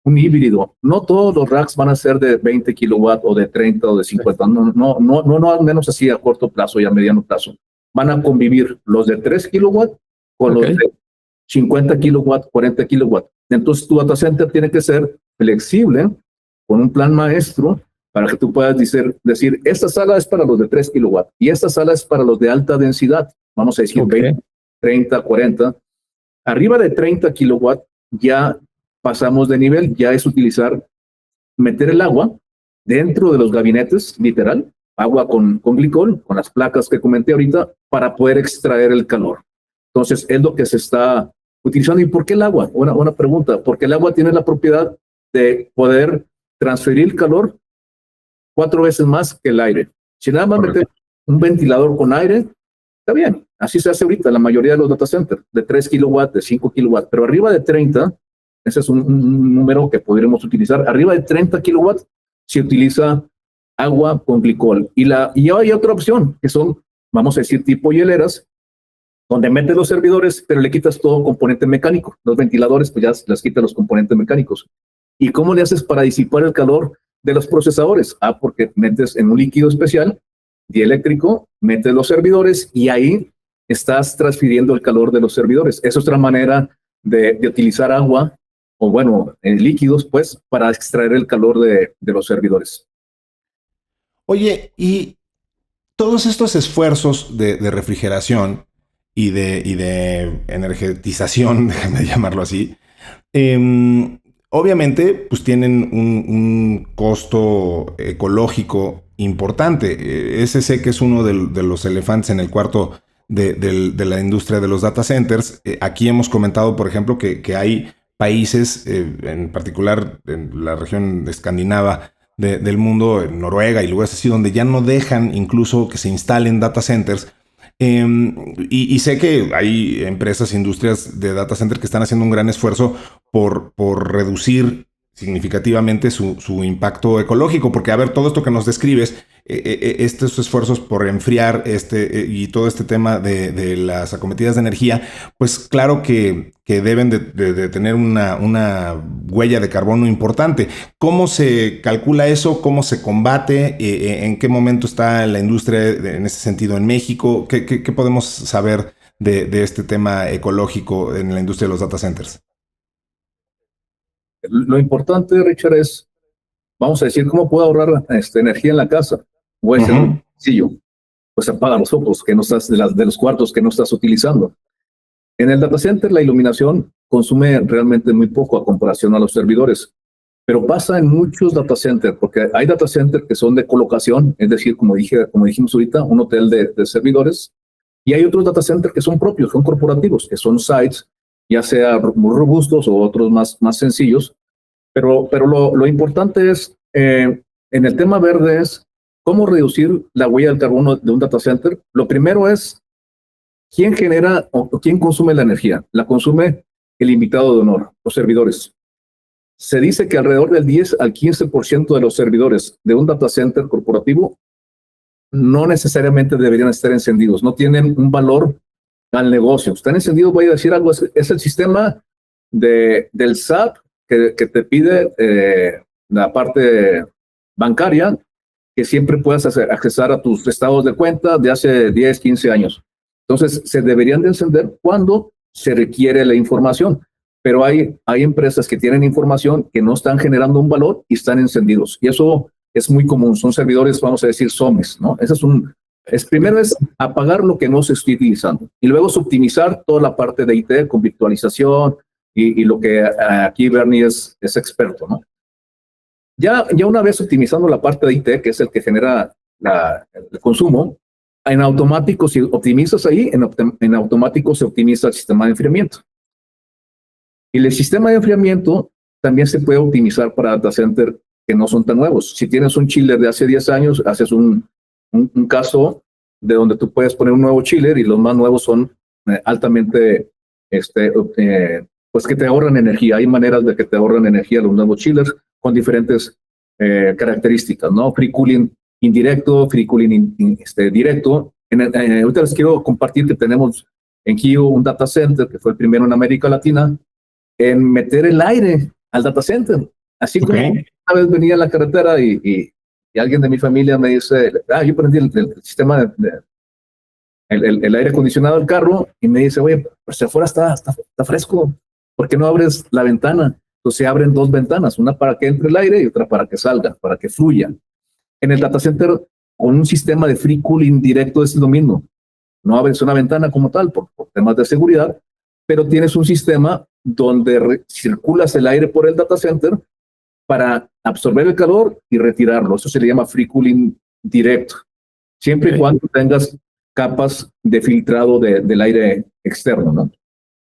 híbrido. No todos los racks van a ser de 20 kilowatts o de 30 o de 50. No, al menos así a corto plazo y a mediano plazo. Van a convivir los de 3 kilowatts con los de 50 kilowatts, 40 kilowatts. Entonces tu data center tiene que ser flexible con un plan maestro para que tú puedas decir, esta sala es para los de 3 kilowatts y esta sala es para los de alta densidad. Vamos a decir 20, 30, 40. Arriba de 30 kilowatts ya pasamos de nivel, ya es meter el agua dentro de los gabinetes, literal, agua con glicol, con las placas que comenté ahorita, para poder extraer el calor. Entonces, es lo que se está utilizando. ¿Y por qué el agua? Buena pregunta. Porque el agua tiene la propiedad de poder transferir el calor 4 veces más que el aire. Si nada más meter un ventilador con aire, está bien. Así se hace ahorita la mayoría de los data centers, de 3 kilowatts, de 5 kilowatts, pero arriba de 30, ese es un número que podríamos utilizar, arriba de 30 kilowatts se utiliza agua con glicol. Y hay otra opción, que son, vamos a decir, tipo hieleras, donde metes los servidores, pero le quitas todo componente mecánico. Los ventiladores, pues ya les quitas los componentes mecánicos. ¿Y cómo le haces para disipar el calor de los procesadores? Porque metes en un líquido especial, dieléctrico, metes los servidores y ahí estás transfiriendo el calor de los servidores. Esa es otra manera de utilizar agua o bueno, líquidos, pues, para extraer el calor de los servidores. Oye, y todos estos esfuerzos de refrigeración y de energetización, déjame llamarlo así, obviamente, pues tienen un costo ecológico importante. Ese sé que es uno de los elefantes en el cuarto de la industria de los data centers. Aquí hemos comentado, por ejemplo, que hay países, en particular en la región escandinava del mundo, en Noruega y lugares así, donde ya no dejan incluso que se instalen data centers. Y sé que hay empresas, industrias de data center que están haciendo un gran esfuerzo por reducir significativamente su impacto ecológico, porque a ver, todo esto que nos describes, estos esfuerzos por enfriar y todo este tema de las acometidas de energía, pues claro que deben de tener una huella de carbono importante. ¿Cómo se calcula eso? ¿Cómo se combate? ¿En qué momento está la industria en ese sentido en México? ¿Qué podemos saber de este tema ecológico en la industria de los data centers? Lo importante, Richard, es, vamos a decir, ¿cómo puedo ahorrar energía en la casa? Voy a ser muy sencillo. Pues apaga los focos que no estás, de los cuartos que no estás utilizando. En el data center, la iluminación consume realmente muy poco a comparación a los servidores. Pero pasa en muchos data centers, porque hay data centers que son de colocación, es decir, como dijimos ahorita, un hotel de servidores, y hay otros data centers que son propios, son corporativos, que son sites, ya sea muy robustos o otros más sencillos. Pero lo importante es, en el tema verde es cómo reducir la huella del carbono de un data center. Lo primero es quién genera o quién consume la energía. La consume el invitado de honor, los servidores. Se dice que alrededor del 10 al 15% de los servidores de un data center corporativo no necesariamente deberían estar encendidos, no tienen un valor al negocio. Están encendidos, voy a decir algo, es el sistema del SAP que te pide la parte bancaria, que siempre puedas accesar a tus estados de cuenta de hace 10, 15 años. Entonces, se deberían de encender cuando se requiere la información. Pero hay empresas que tienen información que no están generando un valor y están encendidos. Y eso es muy común. Son servidores, vamos a decir, zombies, ¿no? Primero es apagar lo que no se esté utilizando. Y luego es optimizar toda la parte de IT con virtualización y lo que aquí Bernie es experto, ¿no? Ya una vez optimizando la parte de IT, que es el que genera el consumo, en automático, si optimizas ahí, en automático se optimiza el sistema de enfriamiento. Y el sistema de enfriamiento también se puede optimizar para data center que no son tan nuevos. Si tienes un chiller de hace 10 años, haces un caso de donde tú puedes poner un nuevo chiller y los más nuevos son altamente, pues que te ahorran energía. Hay maneras de que te ahorran energía los nuevos chillers con diferentes características, ¿no? Free cooling indirecto, free cooling directo. Ahorita les quiero compartir que tenemos en Kio un data center que fue el primero en América Latina en meter el aire al data center. Así como una vez venía en la carretera y alguien de mi familia me dice, yo prendí el sistema el aire acondicionado del carro y me dice, oye, pues afuera está fresco, ¿por qué no abres la ventana? Entonces se abren dos ventanas, una para que entre el aire y otra para que salga, para que fluya. En el data center, con un sistema de free cooling directo es lo mismo. No abres una ventana como tal por temas de seguridad, pero tienes un sistema donde circulas el aire por el data center para absorber el calor y retirarlo. Eso se le llama free cooling directo, siempre y cuando tengas capas de filtrado del aire externo, ¿no?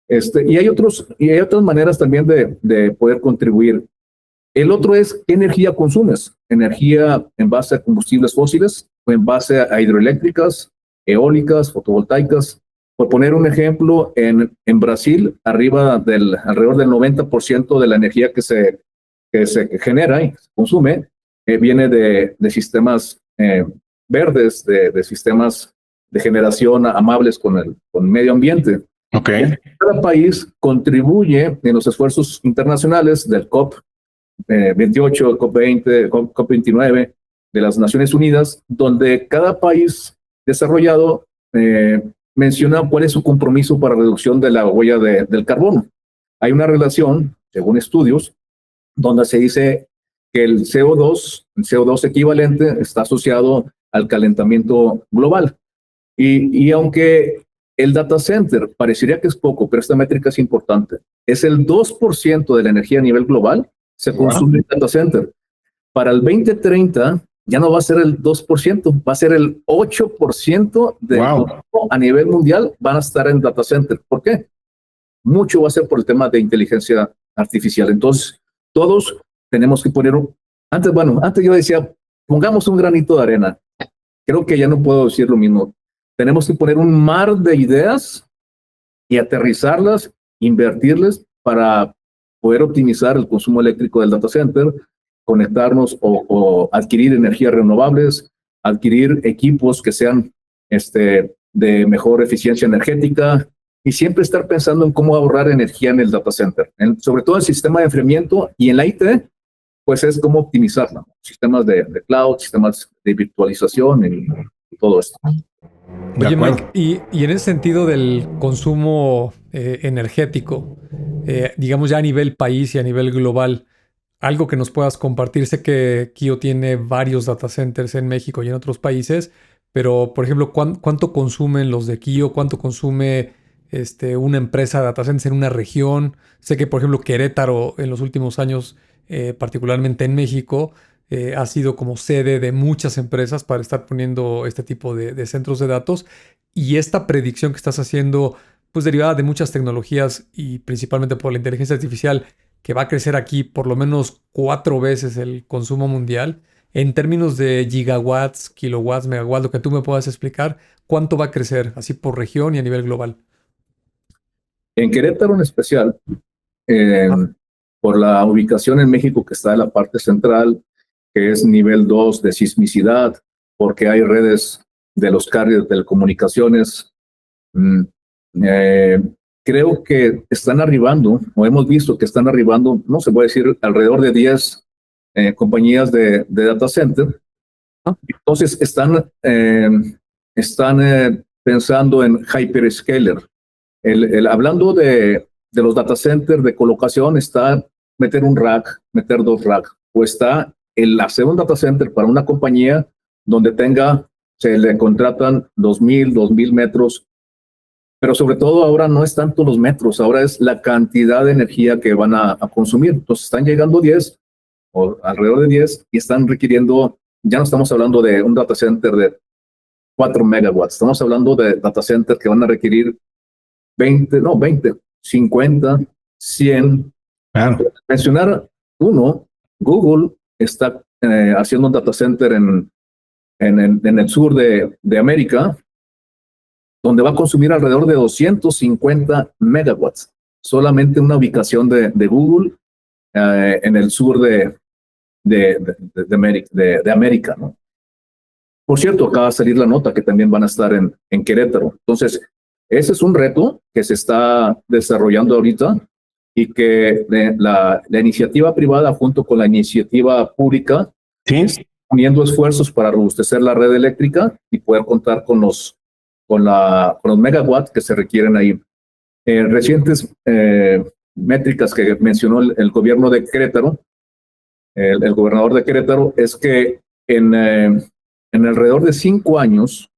Y hay otras maneras también de poder contribuir. El otro es qué energía consumes. Energía en base a combustibles fósiles o en base a hidroeléctricas, eólicas, fotovoltaicas. Por poner un ejemplo, en Brasil, alrededor del 90% de la energía que se genera y se consume viene de sistemas verdes, de sistemas de generación amables con el medio ambiente. Okay. Cada país contribuye en los esfuerzos internacionales del COP 28, COP 20, COP 29 de las Naciones Unidas, donde cada país desarrollado menciona cuál es su compromiso para reducción de la huella del carbono. Hay una relación, según estudios, donde se dice que el CO2 equivalente está asociado al calentamiento global. Y aunque el data center parecería que es poco, pero esta métrica es importante, es el 2% de la energía a nivel global se consume en data center. Para el 2030 ya no va a ser el 2%, va a ser el 8% de a nivel mundial van a estar en data center. ¿Por qué? Mucho va a ser por el tema de inteligencia artificial. Entonces, todos tenemos que poner antes yo decía, pongamos un granito de arena. Creo que ya no puedo decir lo mismo. Tenemos que poner un mar de ideas y aterrizarlas, invertirles para poder optimizar el consumo eléctrico del data center, conectarnos o adquirir energías renovables, adquirir equipos que sean de mejor eficiencia energética y siempre estar pensando en cómo ahorrar energía en el data center, sobre todo en el sistema de enfriamiento y en la IT, pues es cómo optimizarla, sistemas de cloud, sistemas de virtualización y todo esto. Oye, Mike, y en ese sentido del consumo energético, digamos ya a nivel país y a nivel global, algo que nos puedas compartir. Sé que Kio tiene varios data centers en México y en otros países, pero por ejemplo, ¿cuánto consumen los de Kio? ¿Cuánto consume una empresa de data centers en una región? Sé que por ejemplo Querétaro en los últimos años, particularmente en México, ha sido como sede de muchas empresas para estar poniendo este tipo de centros de datos. Y esta predicción que estás haciendo, pues derivada de muchas tecnologías y principalmente por la inteligencia artificial, que va a crecer aquí por lo menos 4 veces el consumo mundial. En términos de gigawatts, kilowatts, megawatts, lo que tú me puedas explicar, ¿cuánto va a crecer así por región y a nivel global? En Querétaro en especial, por la ubicación en México que está en la parte central, que es nivel 2 de sismicidad, porque hay redes de los carriers de telecomunicaciones. Creo que están arribando, o hemos visto que están arribando, no se puede decir, alrededor de 10 compañías de data center. Entonces están pensando en hyperscaler. Hablando de los data centers de colocación, está meter un rack, meter 2 racks, o está el hacer un data center para una compañía donde se le contratan 2,000 metros, pero sobre todo ahora no es tanto los metros, ahora es la cantidad de energía que van a consumir. Entonces están llegando 10 o alrededor de 10 y están requiriendo, ya no estamos hablando de un data center de 4 megawatts, estamos hablando de data centers que van a requerir 20, 50, 100. Claro. Mencionar uno, Google está haciendo un data center en el sur de América, donde va a consumir alrededor de 250 megawatts. Solamente una ubicación de Google en el sur de América, ¿no? Por cierto, acaba de salir la nota que también van a estar en Querétaro. Entonces, ese es un reto que se está desarrollando ahorita y que la iniciativa privada junto con la iniciativa pública están uniendo esfuerzos para robustecer la red eléctrica y poder contar con los megawatts que se requieren ahí. Recientes métricas que mencionó el gobierno de Querétaro, el gobernador de Querétaro, es que en alrededor de 5 años,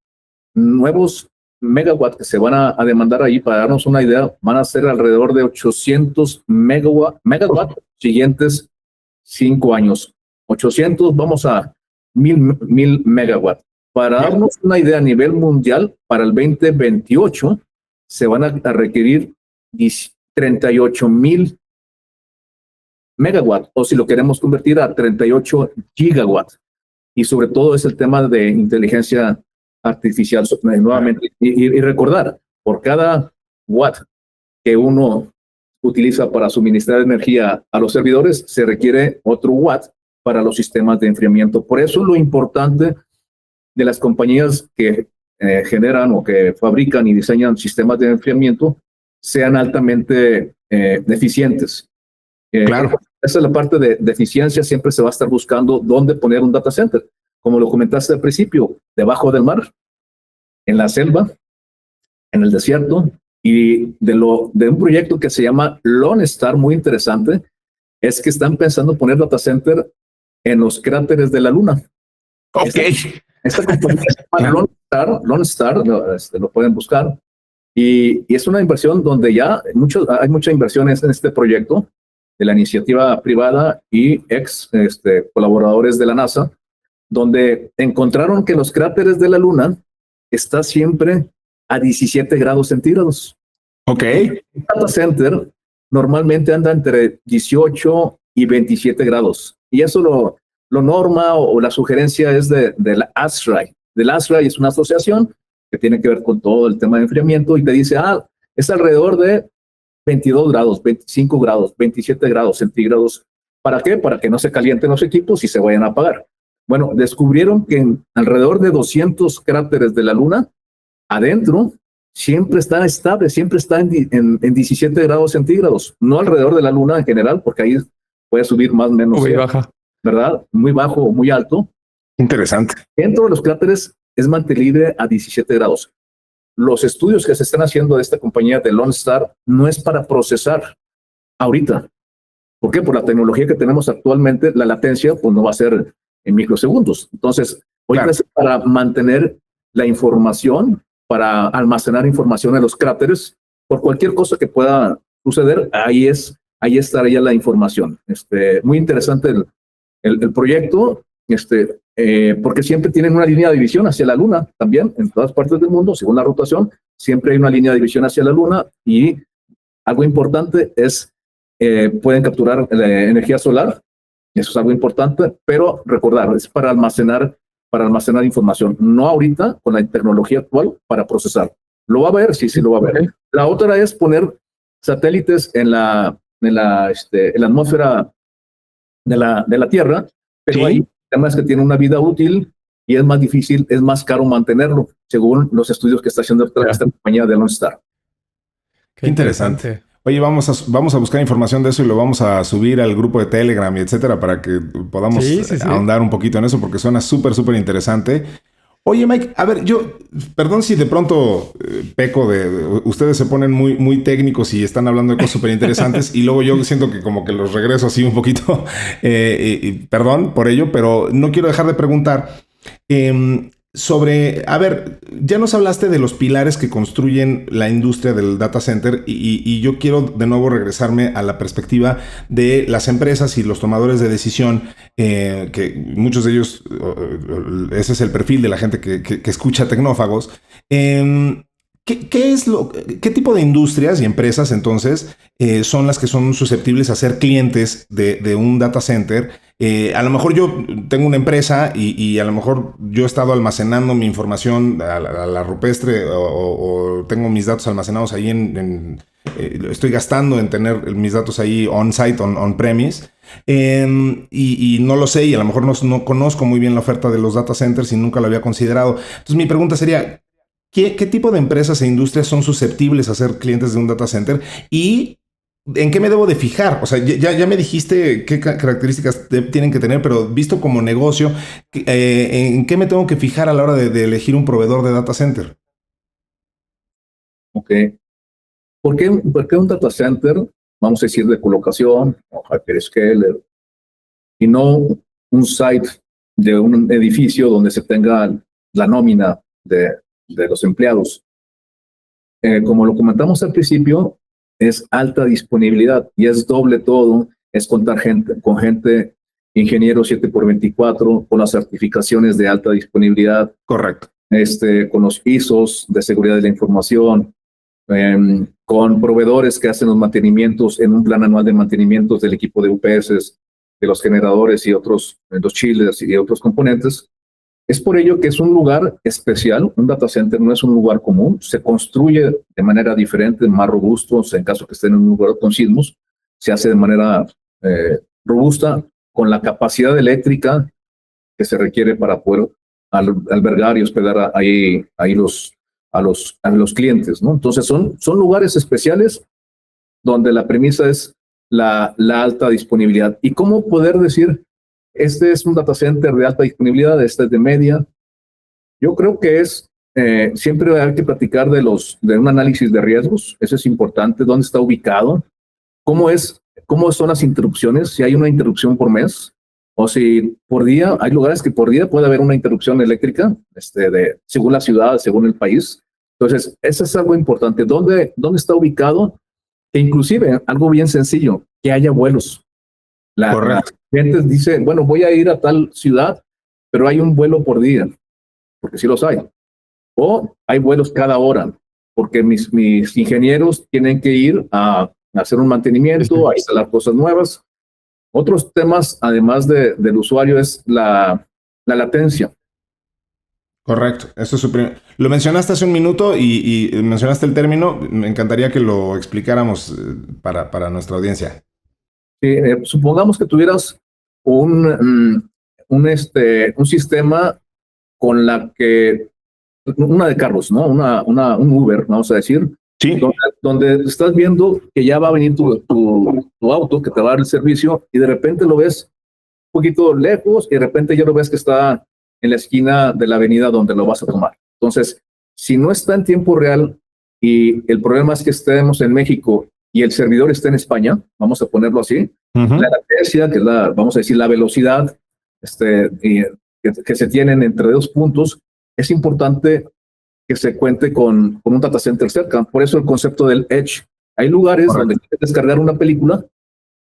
nuevos megawatts que se van a demandar ahí, para darnos una idea, van a ser alrededor de 800 megawatts siguientes 5 años. 800, vamos a 1000 megawatts. Para darnos una idea a nivel mundial, para el 2028 se van a requerir 38,000 megawatts, o si lo queremos convertir a 38 gigawatts. Y sobre todo es el tema de inteligencia artificial nuevamente. Y recordar, por cada watt que uno utiliza para suministrar energía a los servidores, se requiere otro watt para los sistemas de enfriamiento. Por eso lo importante de las compañías que generan o que fabrican y diseñan sistemas de enfriamiento sean altamente eficientes. Claro. Esa es la parte de eficiencia. Siempre se va a estar buscando dónde poner un data center. Como lo comentaste al principio, debajo del mar, en la selva, en el desierto, y de un proyecto que se llama Lone Star, muy interesante, es que están pensando poner data center en los cráteres de la Luna. Ok. Esta compañía se llama Lone Star, lo pueden buscar, y es una inversión donde ya hay muchas inversiones en este proyecto de la iniciativa privada y colaboradores de la NASA, donde encontraron que los cráteres de la Luna está siempre a 17 grados centígrados. Ok. El data center normalmente anda entre 18 y 27 grados. Y eso lo norma o la sugerencia es de la ASRAE. De la ASRAE es una asociación que tiene que ver con todo el tema de enfriamiento y te dice, es alrededor de 22 grados, 25 grados, 27 grados centígrados. ¿Para qué? Para que no se calienten los equipos y se vayan a apagar. Bueno, descubrieron que en alrededor de 200 cráteres de la Luna, adentro, siempre está estable, siempre está en 17 grados centígrados. No alrededor de la Luna en general, porque ahí puede subir más o menos. Muy baja. ¿Verdad? Muy bajo o muy alto. Interesante. Dentro de los cráteres es mantenible a 17 grados. Los estudios que se están haciendo de esta compañía de Lone Star no es para procesar ahorita. ¿Por qué? Por la tecnología que tenemos actualmente, la latencia pues no va a ser en microsegundos. Entonces, ahorita es para mantener la información, para almacenar información en los cráteres. Por cualquier cosa que pueda suceder, ahí estaría la información. Muy interesante el proyecto, porque siempre tienen una línea de división hacia la Luna también, en todas partes del mundo, según la rotación, siempre hay una línea de división hacia la Luna, y algo importante es, pueden capturar energía solar, eso es algo importante, pero recordar, es para almacenar información, no ahorita con la tecnología actual para procesar. ¿Lo va a ver? Sí, lo va a ver. Okay. La otra es poner satélites en la atmósfera de la Tierra, pero ¿sí? Ahí además que tiene una vida útil y es más difícil, es más caro mantenerlo, según los estudios que está haciendo esta compañía de Lone Star. Qué interesante. Oye, vamos a buscar información de eso y lo vamos a subir al grupo de Telegram y etcétera para que podamos ahondar un poquito en eso porque suena súper interesante. Oye, Mike, a ver, perdón si de perdón peco ustedes se ponen muy técnicos y están hablando de cosas súper interesantes y luego yo siento que como que los regreso así un poquito, perdón por ello, pero no quiero dejar de preguntar sobre, a ver, ya nos hablaste de los pilares que construyen la industria del data center y yo quiero de nuevo regresarme a la perspectiva de las empresas y los tomadores de decisión, que muchos de ellos, ese es el perfil de la gente que escucha Tecnófagos. ¿Qué tipo de industrias y empresas entonces son las que son susceptibles a ser clientes de un data center? A lo mejor yo tengo una empresa y a lo mejor yo he estado almacenando mi información a la rupestre o tengo mis datos almacenados ahí estoy gastando en tener mis datos ahí on-site, on-premise, y no lo sé y a lo mejor no conozco muy bien la oferta de los data centers y nunca lo había considerado. Entonces mi pregunta sería, ¿qué tipo de empresas e industrias son susceptibles a ser clientes de un data center? Y ¿en qué me debo de fijar? O sea, ya me dijiste qué características tienen que tener, pero visto como negocio, ¿en qué me tengo que fijar a la hora de elegir un proveedor de data center? Ok. ¿Por qué un data center, vamos a decir, de colocación o hyperscaler, y no un site de un edificio donde se tenga la nómina de los empleados? Como lo comentamos al principio, es alta disponibilidad y es doble todo, es contar con gente, ingeniero 7x24, con las certificaciones de alta disponibilidad. Correcto. Con los ISOs de seguridad de la información, con proveedores que hacen los mantenimientos en un plan anual de mantenimientos del equipo de UPS, de los generadores y otros, los chiles y otros componentes. Es por ello que es un lugar especial. Un data center no es un lugar común, se construye de manera diferente, más robusto. En caso que estén en un lugar con sismos, se hace de manera robusta, con la capacidad eléctrica que se requiere para poder albergar y hospedar ahí a los clientes, ¿no? Entonces son lugares especiales donde la premisa es la alta disponibilidad. ¿Y cómo poder decir, este es un data center de alta disponibilidad, este es de media? Yo creo que es siempre hay que platicar de un análisis de riesgos. Eso es importante. ¿Dónde está ubicado? ¿Cómo son las interrupciones? Si hay una interrupción por mes o si por día, hay lugares que por día puede haber una interrupción eléctrica, según la ciudad, según el país. Entonces, eso es algo importante. ¿Dónde está ubicado? E inclusive, algo bien sencillo, que haya vuelos. La gente dice, bueno, voy a ir a tal ciudad, pero hay un vuelo por día, porque sí los hay. O hay vuelos cada hora, porque mis ingenieros tienen que ir a hacer un mantenimiento, a instalar cosas nuevas. Otros temas, además del usuario, es la latencia. Correcto, eso es lo mencionaste hace un minuto y mencionaste el término. Me encantaría que lo explicáramos para nuestra audiencia. Supongamos que tuvieras un sistema con la que una de carros, ¿no? Un Uber, vamos a decir, sí, donde estás viendo que ya va a venir tu auto que te va a dar el servicio y de repente lo ves un poquito lejos y de repente ya lo ves que está en la esquina de la avenida donde lo vas a tomar. Entonces, si no está en tiempo real y el problema es que estemos en México y el servidor está en España, vamos a ponerlo así, la latencia, que es vamos a decir, la velocidad que se tienen entre dos puntos, es importante que se cuente con un data center cerca. Por eso el concepto del Edge. Hay lugares donde quieres descargar una película,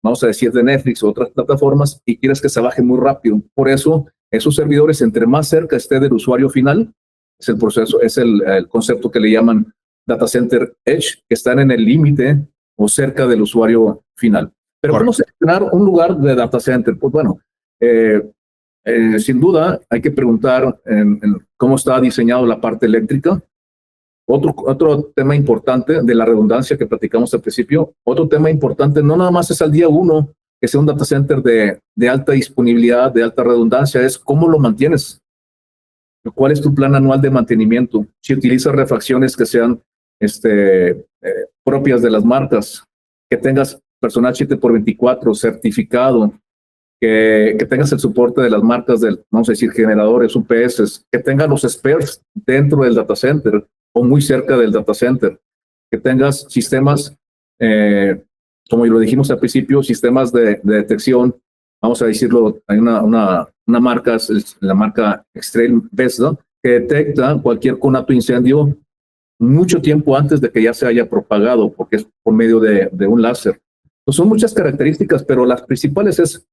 vamos a decir de Netflix o otras plataformas, y quieres que se baje muy rápido. Por eso, esos servidores, entre más cerca esté del usuario final, es el proceso, es el concepto que le llaman Data Center Edge, que están en el límite o cerca del usuario final. Pero ¿cómo seleccionar un lugar de data center? Pues bueno, sin duda hay que preguntar en cómo está diseñado la parte eléctrica. Otro tema importante de la redundancia que platicamos al principio, otro tema importante no nada más es al día 1 que sea un data center de alta disponibilidad, de alta redundancia, es cómo lo mantienes. ¿Cuál es tu plan anual de mantenimiento? Si utilizas refacciones que sean propias de las marcas, que tengas personal 7x24 certificado, que tengas el soporte de las marcas vamos a decir, generadores, UPS, que tengas los spares dentro del data center o muy cerca del data center, que tengas sistemas, como lo dijimos al principio, sistemas de detección, vamos a decirlo, hay una marca, es la marca Extreme Vesda, que detecta cualquier conato incendio mucho tiempo antes de que ya se haya propagado, porque es por medio de un láser. Entonces, son muchas características, pero las principales es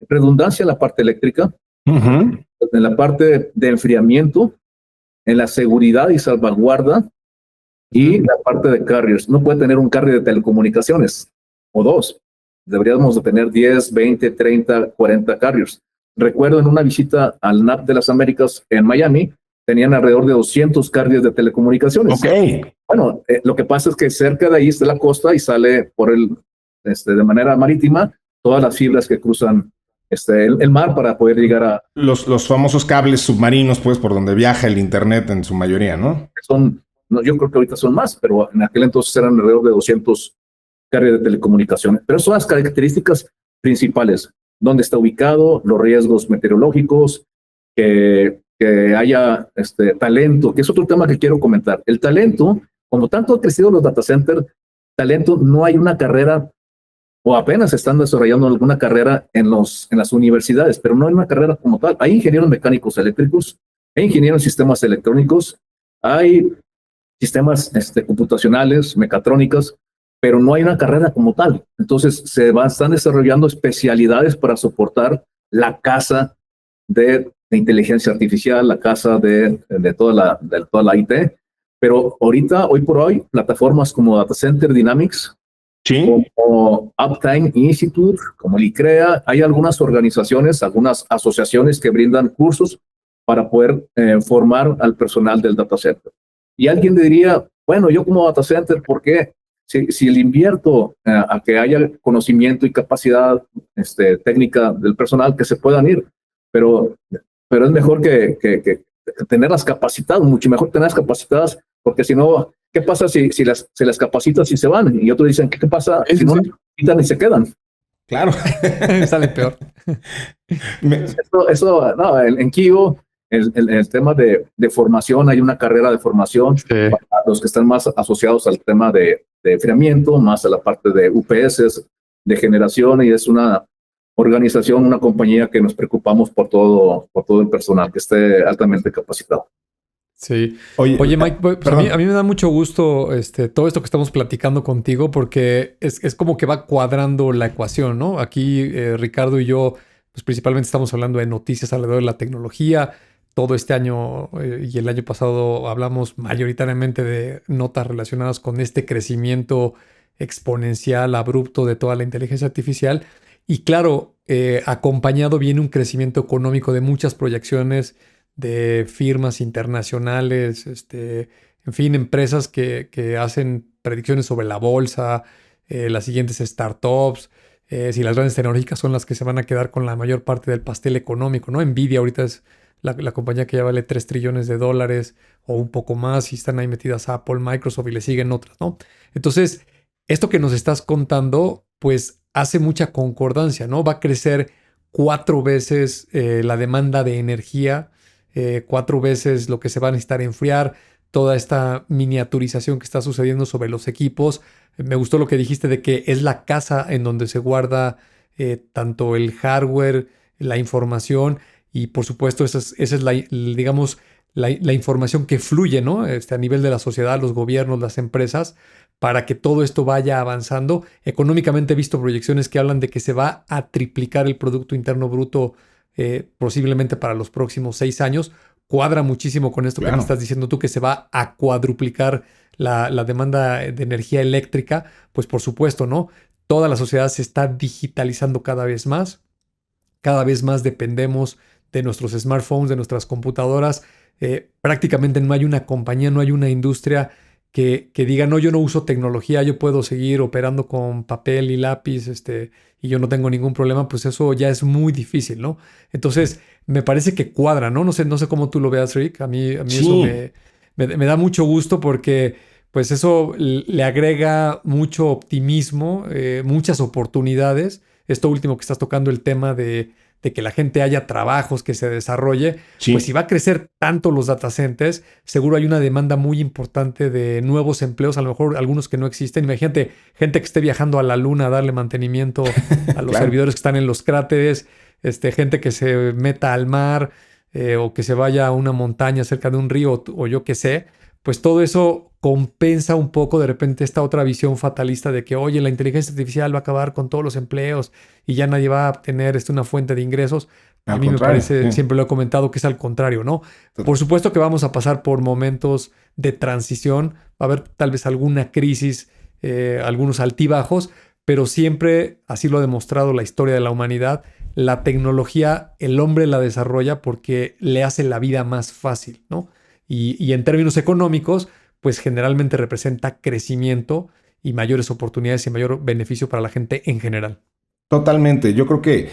redundancia en la parte eléctrica, en la parte de enfriamiento, en la seguridad y salvaguarda, y la parte de carriers. No puede tener un carrier de telecomunicaciones o dos. Deberíamos de tener 10, 20, 30, 40 carriers. Recuerdo en una visita al NAP de las Américas en Miami, tenían alrededor de 200 carriers de telecomunicaciones. Bueno, lo que pasa es que cerca de ahí está la costa y sale por de manera marítima todas las fibras que cruzan el mar para poder llegar a... Los famosos cables submarinos, pues, por donde viaja el internet en su mayoría, ¿no? Yo creo que ahorita son más, pero en aquel entonces eran alrededor de 200 carriers de telecomunicaciones. Pero son las características principales. Dónde está ubicado, los riesgos meteorológicos, que haya talento, que es otro tema que quiero comentar. El talento, como tanto ha crecido los data centers, talento, no hay una carrera o apenas están desarrollando alguna carrera en las universidades, pero no hay una carrera como tal. Hay ingenieros mecánicos eléctricos, hay ingenieros en sistemas electrónicos, hay sistemas computacionales, mecatrónicas, pero no hay una carrera como tal. Entonces están desarrollando especialidades para soportar la casa de inteligencia artificial, la casa de toda la IT. Pero ahorita, hoy por hoy, plataformas como Data Center Dynamics, como Uptime Institute, como el ICREA, hay algunas organizaciones, algunas asociaciones que brindan cursos para poder formar al personal del data center. Y alguien diría, bueno, yo como data center, ¿por qué? Si le invierto a que haya conocimiento y capacidad técnica del personal, que se puedan ir, pero es mejor que tenerlas capacitadas, mucho mejor tenerlas capacitadas, porque si no, ¿qué pasa si las capacitas y se van? Y otros dicen, ¿qué pasa si no las capacitan y se quedan? Claro. Sale peor. Eso no, en Kio el tema de formación, hay una carrera de formación para los que están más asociados al tema de enfriamiento, más a la parte de UPS, de generación, y es una organización, una compañía que nos preocupamos por todo el personal que esté altamente capacitado. Sí. Oye Mike, pues a mí me da mucho gusto todo esto que estamos platicando contigo, porque es como que va cuadrando la ecuación, ¿no? Aquí Ricardo y yo, pues principalmente estamos hablando de noticias alrededor de la tecnología. Todo este año y el año pasado hablamos mayoritariamente de notas relacionadas con este crecimiento exponencial, abrupto de toda la inteligencia artificial. Y claro, acompañado viene un crecimiento económico de muchas proyecciones de firmas internacionales, en fin, empresas que hacen predicciones sobre la bolsa, las siguientes startups, si las grandes tecnológicas son las que se van a quedar con la mayor parte del pastel económico, ¿no? Nvidia ahorita es la compañía que ya vale $3 trillones o un poco más, y están ahí metidas Apple, Microsoft y le siguen otras, ¿no? Entonces, esto que nos estás contando, pues hace mucha concordancia, ¿no? Va a crecer 4 veces la demanda de energía, 4 veces lo que se va a necesitar enfriar, toda esta miniaturización que está sucediendo sobre los equipos. Me gustó lo que dijiste de que es la casa en donde se guarda tanto el hardware, la información, y por supuesto esa es la información que fluye, ¿no? A nivel de la sociedad, los gobiernos, las empresas, para que todo esto vaya avanzando. Económicamente he visto proyecciones que hablan de que se va a triplicar el Producto Interno Bruto posiblemente para los próximos 6 años. Cuadra muchísimo con esto que me estás diciendo tú, que se va a cuadruplicar la demanda de energía eléctrica. Pues por supuesto, ¿no? Toda la sociedad se está digitalizando cada vez más dependemos de nuestros smartphones, de nuestras computadoras. Prácticamente no hay una compañía, no hay una industria que diga, no, yo no uso tecnología, yo puedo seguir operando con papel y lápiz, y yo no tengo ningún problema. Pues eso ya es muy difícil, ¿no? Entonces, me parece que cuadra, ¿no? No sé sí cómo tú lo veas, Rick. A mí sí. Eso me da mucho gusto, porque pues eso le agrega mucho optimismo, muchas oportunidades. Esto último que estás tocando, el tema de que la gente haya trabajos, que se desarrolle, pues si va a crecer tanto los data centers, seguro hay una demanda muy importante de nuevos empleos, a lo mejor algunos que no existen. Imagínate, gente que esté viajando a la luna a darle mantenimiento a los servidores que están en los cráteres, gente que se meta al mar, o que se vaya a una montaña cerca de un río, o yo qué sé. Pues todo eso compensa un poco de repente esta otra visión fatalista de que, oye, la inteligencia artificial va a acabar con todos los empleos y ya nadie va a tener una fuente de ingresos. A mí me parece, siempre lo he comentado, que es al contrario, ¿no? Por supuesto que vamos a pasar por momentos de transición, va a haber tal vez alguna crisis, algunos altibajos, pero siempre, así lo ha demostrado la historia de la humanidad, la tecnología, el hombre la desarrolla porque le hace la vida más fácil, ¿no? Y en términos económicos, pues generalmente representa crecimiento y mayores oportunidades y mayor beneficio para la gente en general. Totalmente. Yo creo que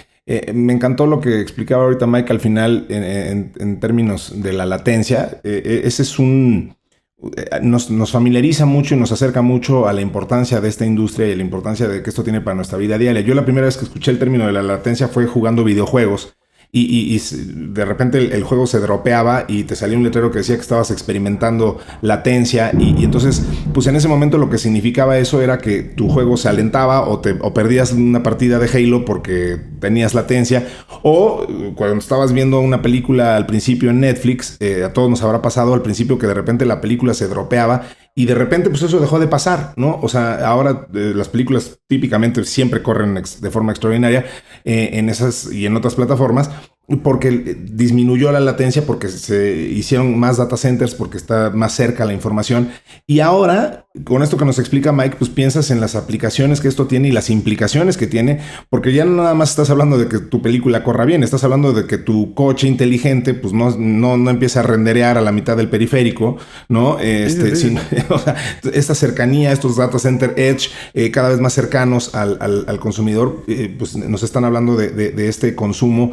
me encantó lo que explicaba ahorita Mike al final en términos de la latencia. Ese es nos familiariza mucho y nos acerca mucho a la importancia de esta industria y a la importancia de que esto tiene para nuestra vida diaria. Yo la primera vez que escuché el término de la latencia fue jugando videojuegos. Y de repente el juego se dropeaba y te salía un letrero que decía que estabas experimentando latencia, y entonces pues en ese momento lo que significaba eso era que tu juego se alentaba o perdías una partida de Halo porque tenías latencia, o cuando estabas viendo una película al principio en Netflix, a todos nos habrá pasado al principio que de repente la película se dropeaba y de repente pues eso dejó de pasar, ¿no? O sea, ahora las películas típicamente siempre corren de forma extraordinaria en esas y en otras plataformas, porque disminuyó la latencia, porque se hicieron más data centers, porque está más cerca la información. Y ahora, con esto que nos explica Mike, pues piensas en las aplicaciones que esto tiene y las implicaciones que tiene, porque ya no nada más estás hablando de que tu película corra bien, estás hablando de que tu coche inteligente pues no empieza a renderear a la mitad del periférico, ¿no? Sí. O sea, esta cercanía, estos data center edge, cada vez más cercanos al consumidor, pues nos están hablando de este consumo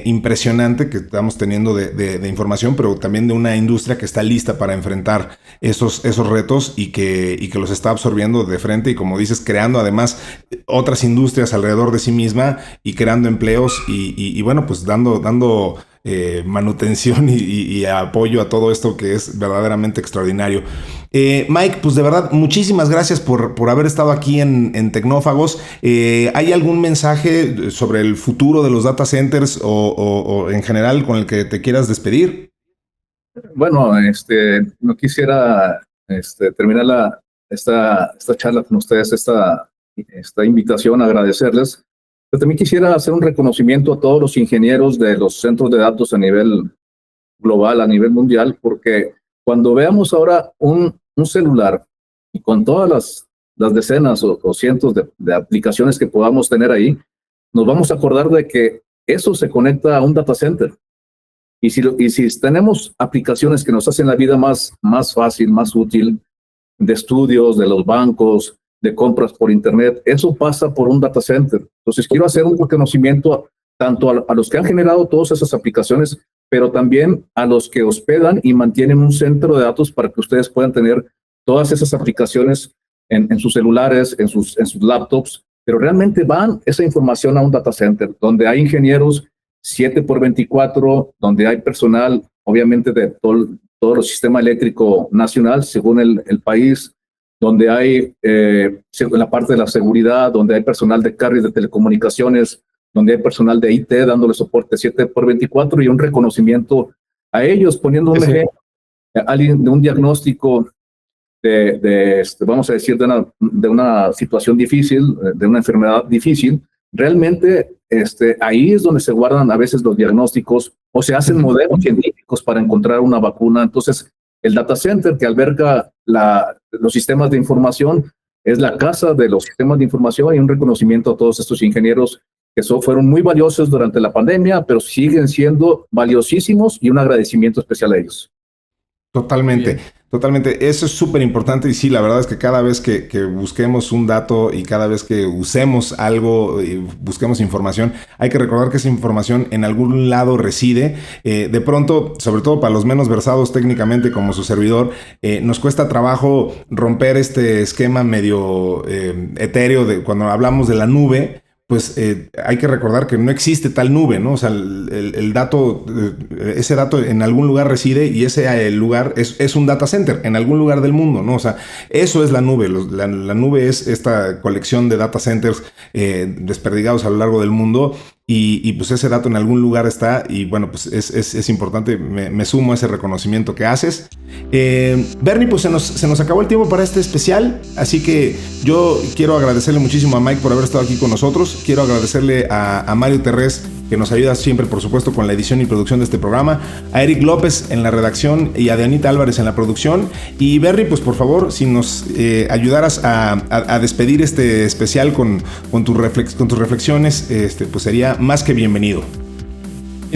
impresionante que estamos teniendo de información, pero también de una industria que está lista para enfrentar esos retos y que y que los está absorbiendo de frente y, como dices, creando además otras industrias alrededor de sí misma y creando empleos y bueno, pues dando manutención y apoyo a todo esto que es verdaderamente extraordinario. Mike, pues de verdad, muchísimas gracias por haber estado aquí en Tecnófagos. ¿Hay algún mensaje sobre el futuro de los data centers o en general con el que te quieras despedir? Bueno, no quisiera terminar esta charla con ustedes, esta invitación, agradecerles. Pero también quisiera hacer un reconocimiento a todos los ingenieros de los centros de datos a nivel global, a nivel mundial, porque cuando veamos ahora un celular y con todas las decenas o cientos de aplicaciones que podamos tener ahí, nos vamos a acordar de que eso se conecta a un data center. Y si tenemos aplicaciones que nos hacen la vida más fácil, más útil, de estudios, de los bancos, de compras por internet, eso pasa por un data center. Entonces quiero hacer un reconocimiento tanto a los que han generado todas esas aplicaciones, pero también a los que hospedan y mantienen un centro de datos para que ustedes puedan tener todas esas aplicaciones en sus celulares, en sus laptops, pero realmente van esa información a un data center, donde hay ingenieros 7x24, donde hay personal, obviamente, de todo el sistema eléctrico nacional, según el país, donde hay la parte de la seguridad, donde hay personal de carriers de telecomunicaciones, donde hay personal de IT dándole soporte 7x24 y un reconocimiento a ellos, poniendo un ejemplo, alguien de un diagnóstico vamos a decir, de una situación difícil, de una enfermedad difícil. Realmente ahí es donde se guardan a veces los diagnósticos o se hacen modelos científicos para encontrar una vacuna. Entonces, el data center que alberga los sistemas de información es la casa de los sistemas de información y un reconocimiento a todos estos ingenieros que fueron muy valiosos durante la pandemia, pero siguen siendo valiosísimos y un agradecimiento especial a ellos. Totalmente. Eso es súper importante y sí, la verdad es que cada vez que busquemos un dato y cada vez que usemos algo y busquemos información, hay que recordar que esa información en algún lado reside. De pronto, sobre todo para los menos versados técnicamente como su servidor, nos cuesta trabajo romper este esquema medio etéreo de cuando hablamos de la nube. Pues hay que recordar que no existe tal nube, ¿no? O sea, el dato, ese dato en algún lugar reside y ese lugar es un data center en algún lugar del mundo, ¿no? O sea, eso es la nube. La nube es esta colección de data centers desperdigados a lo largo del mundo y pues ese dato en algún lugar está y bueno, pues es importante. Me sumo a ese reconocimiento que haces. Bernie, pues se nos acabó el tiempo para este especial, así que yo quiero agradecerle muchísimo a Mike por haber estado aquí con nosotros. Quiero agradecerle a Mario Terrés, que nos ayuda siempre, por supuesto, con la edición y producción de este programa, a Eric López en la redacción y a Dianita Álvarez en la producción. Y Bernie, pues por favor, si nos ayudaras a despedir este especial con tus reflexiones, pues sería más que bienvenido.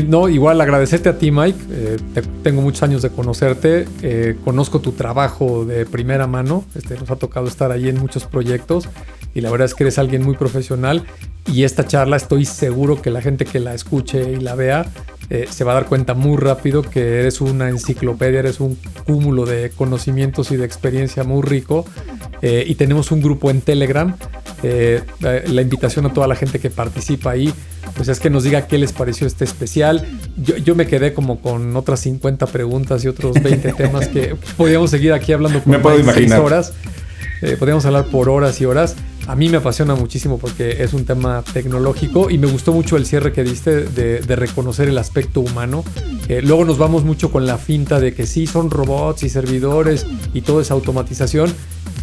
No, igual agradecerte a ti, Mike. Tengo muchos años de conocerte. Conozco tu trabajo de primera mano. Nos ha tocado estar ahí en muchos proyectos y la verdad es que eres alguien muy profesional. Y esta charla estoy seguro que la gente que la escuche y la vea se va a dar cuenta muy rápido que eres una enciclopedia, eres un cúmulo de conocimientos y de experiencia muy rico. Y tenemos un grupo en Telegram. La invitación a toda la gente que participa ahí pues es que nos diga qué les pareció este especial. Yo me quedé como con otras 50 preguntas y otros 20 temas que podríamos seguir aquí hablando por 6 horas. Podríamos hablar por horas y horas. A mí me apasiona muchísimo porque es un tema tecnológico y me gustó mucho el cierre que diste de reconocer el aspecto humano. Luego nos vamos mucho con la finta de que sí, son robots y servidores y toda esa automatización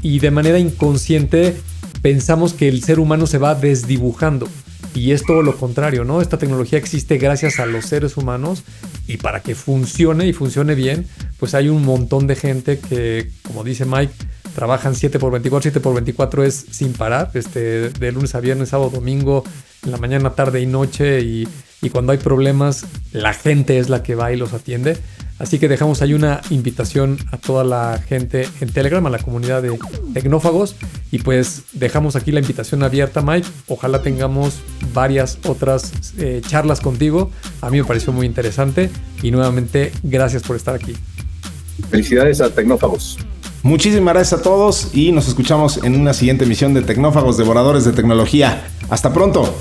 y de manera inconsciente pensamos que el ser humano se va desdibujando. Y es todo lo contrario, ¿no? Esta tecnología existe gracias a los seres humanos y para que funcione y funcione bien, pues hay un montón de gente que, como dice Mike, trabajan 7x24. 7x24 es sin parar, de lunes a viernes, sábado, domingo, en la mañana, tarde y noche. Y cuando hay problemas, la gente es la que va y los atiende. Así que dejamos ahí una invitación a toda la gente en Telegram, a la comunidad de Tecnófagos. Y pues dejamos aquí la invitación abierta, Mike. Ojalá tengamos varias otras charlas contigo. A mí me pareció muy interesante. Y nuevamente, gracias por estar aquí. Felicidades a Tecnófagos. Muchísimas gracias a todos y nos escuchamos en una siguiente emisión de Tecnófagos, Devoradores de Tecnología. Hasta pronto.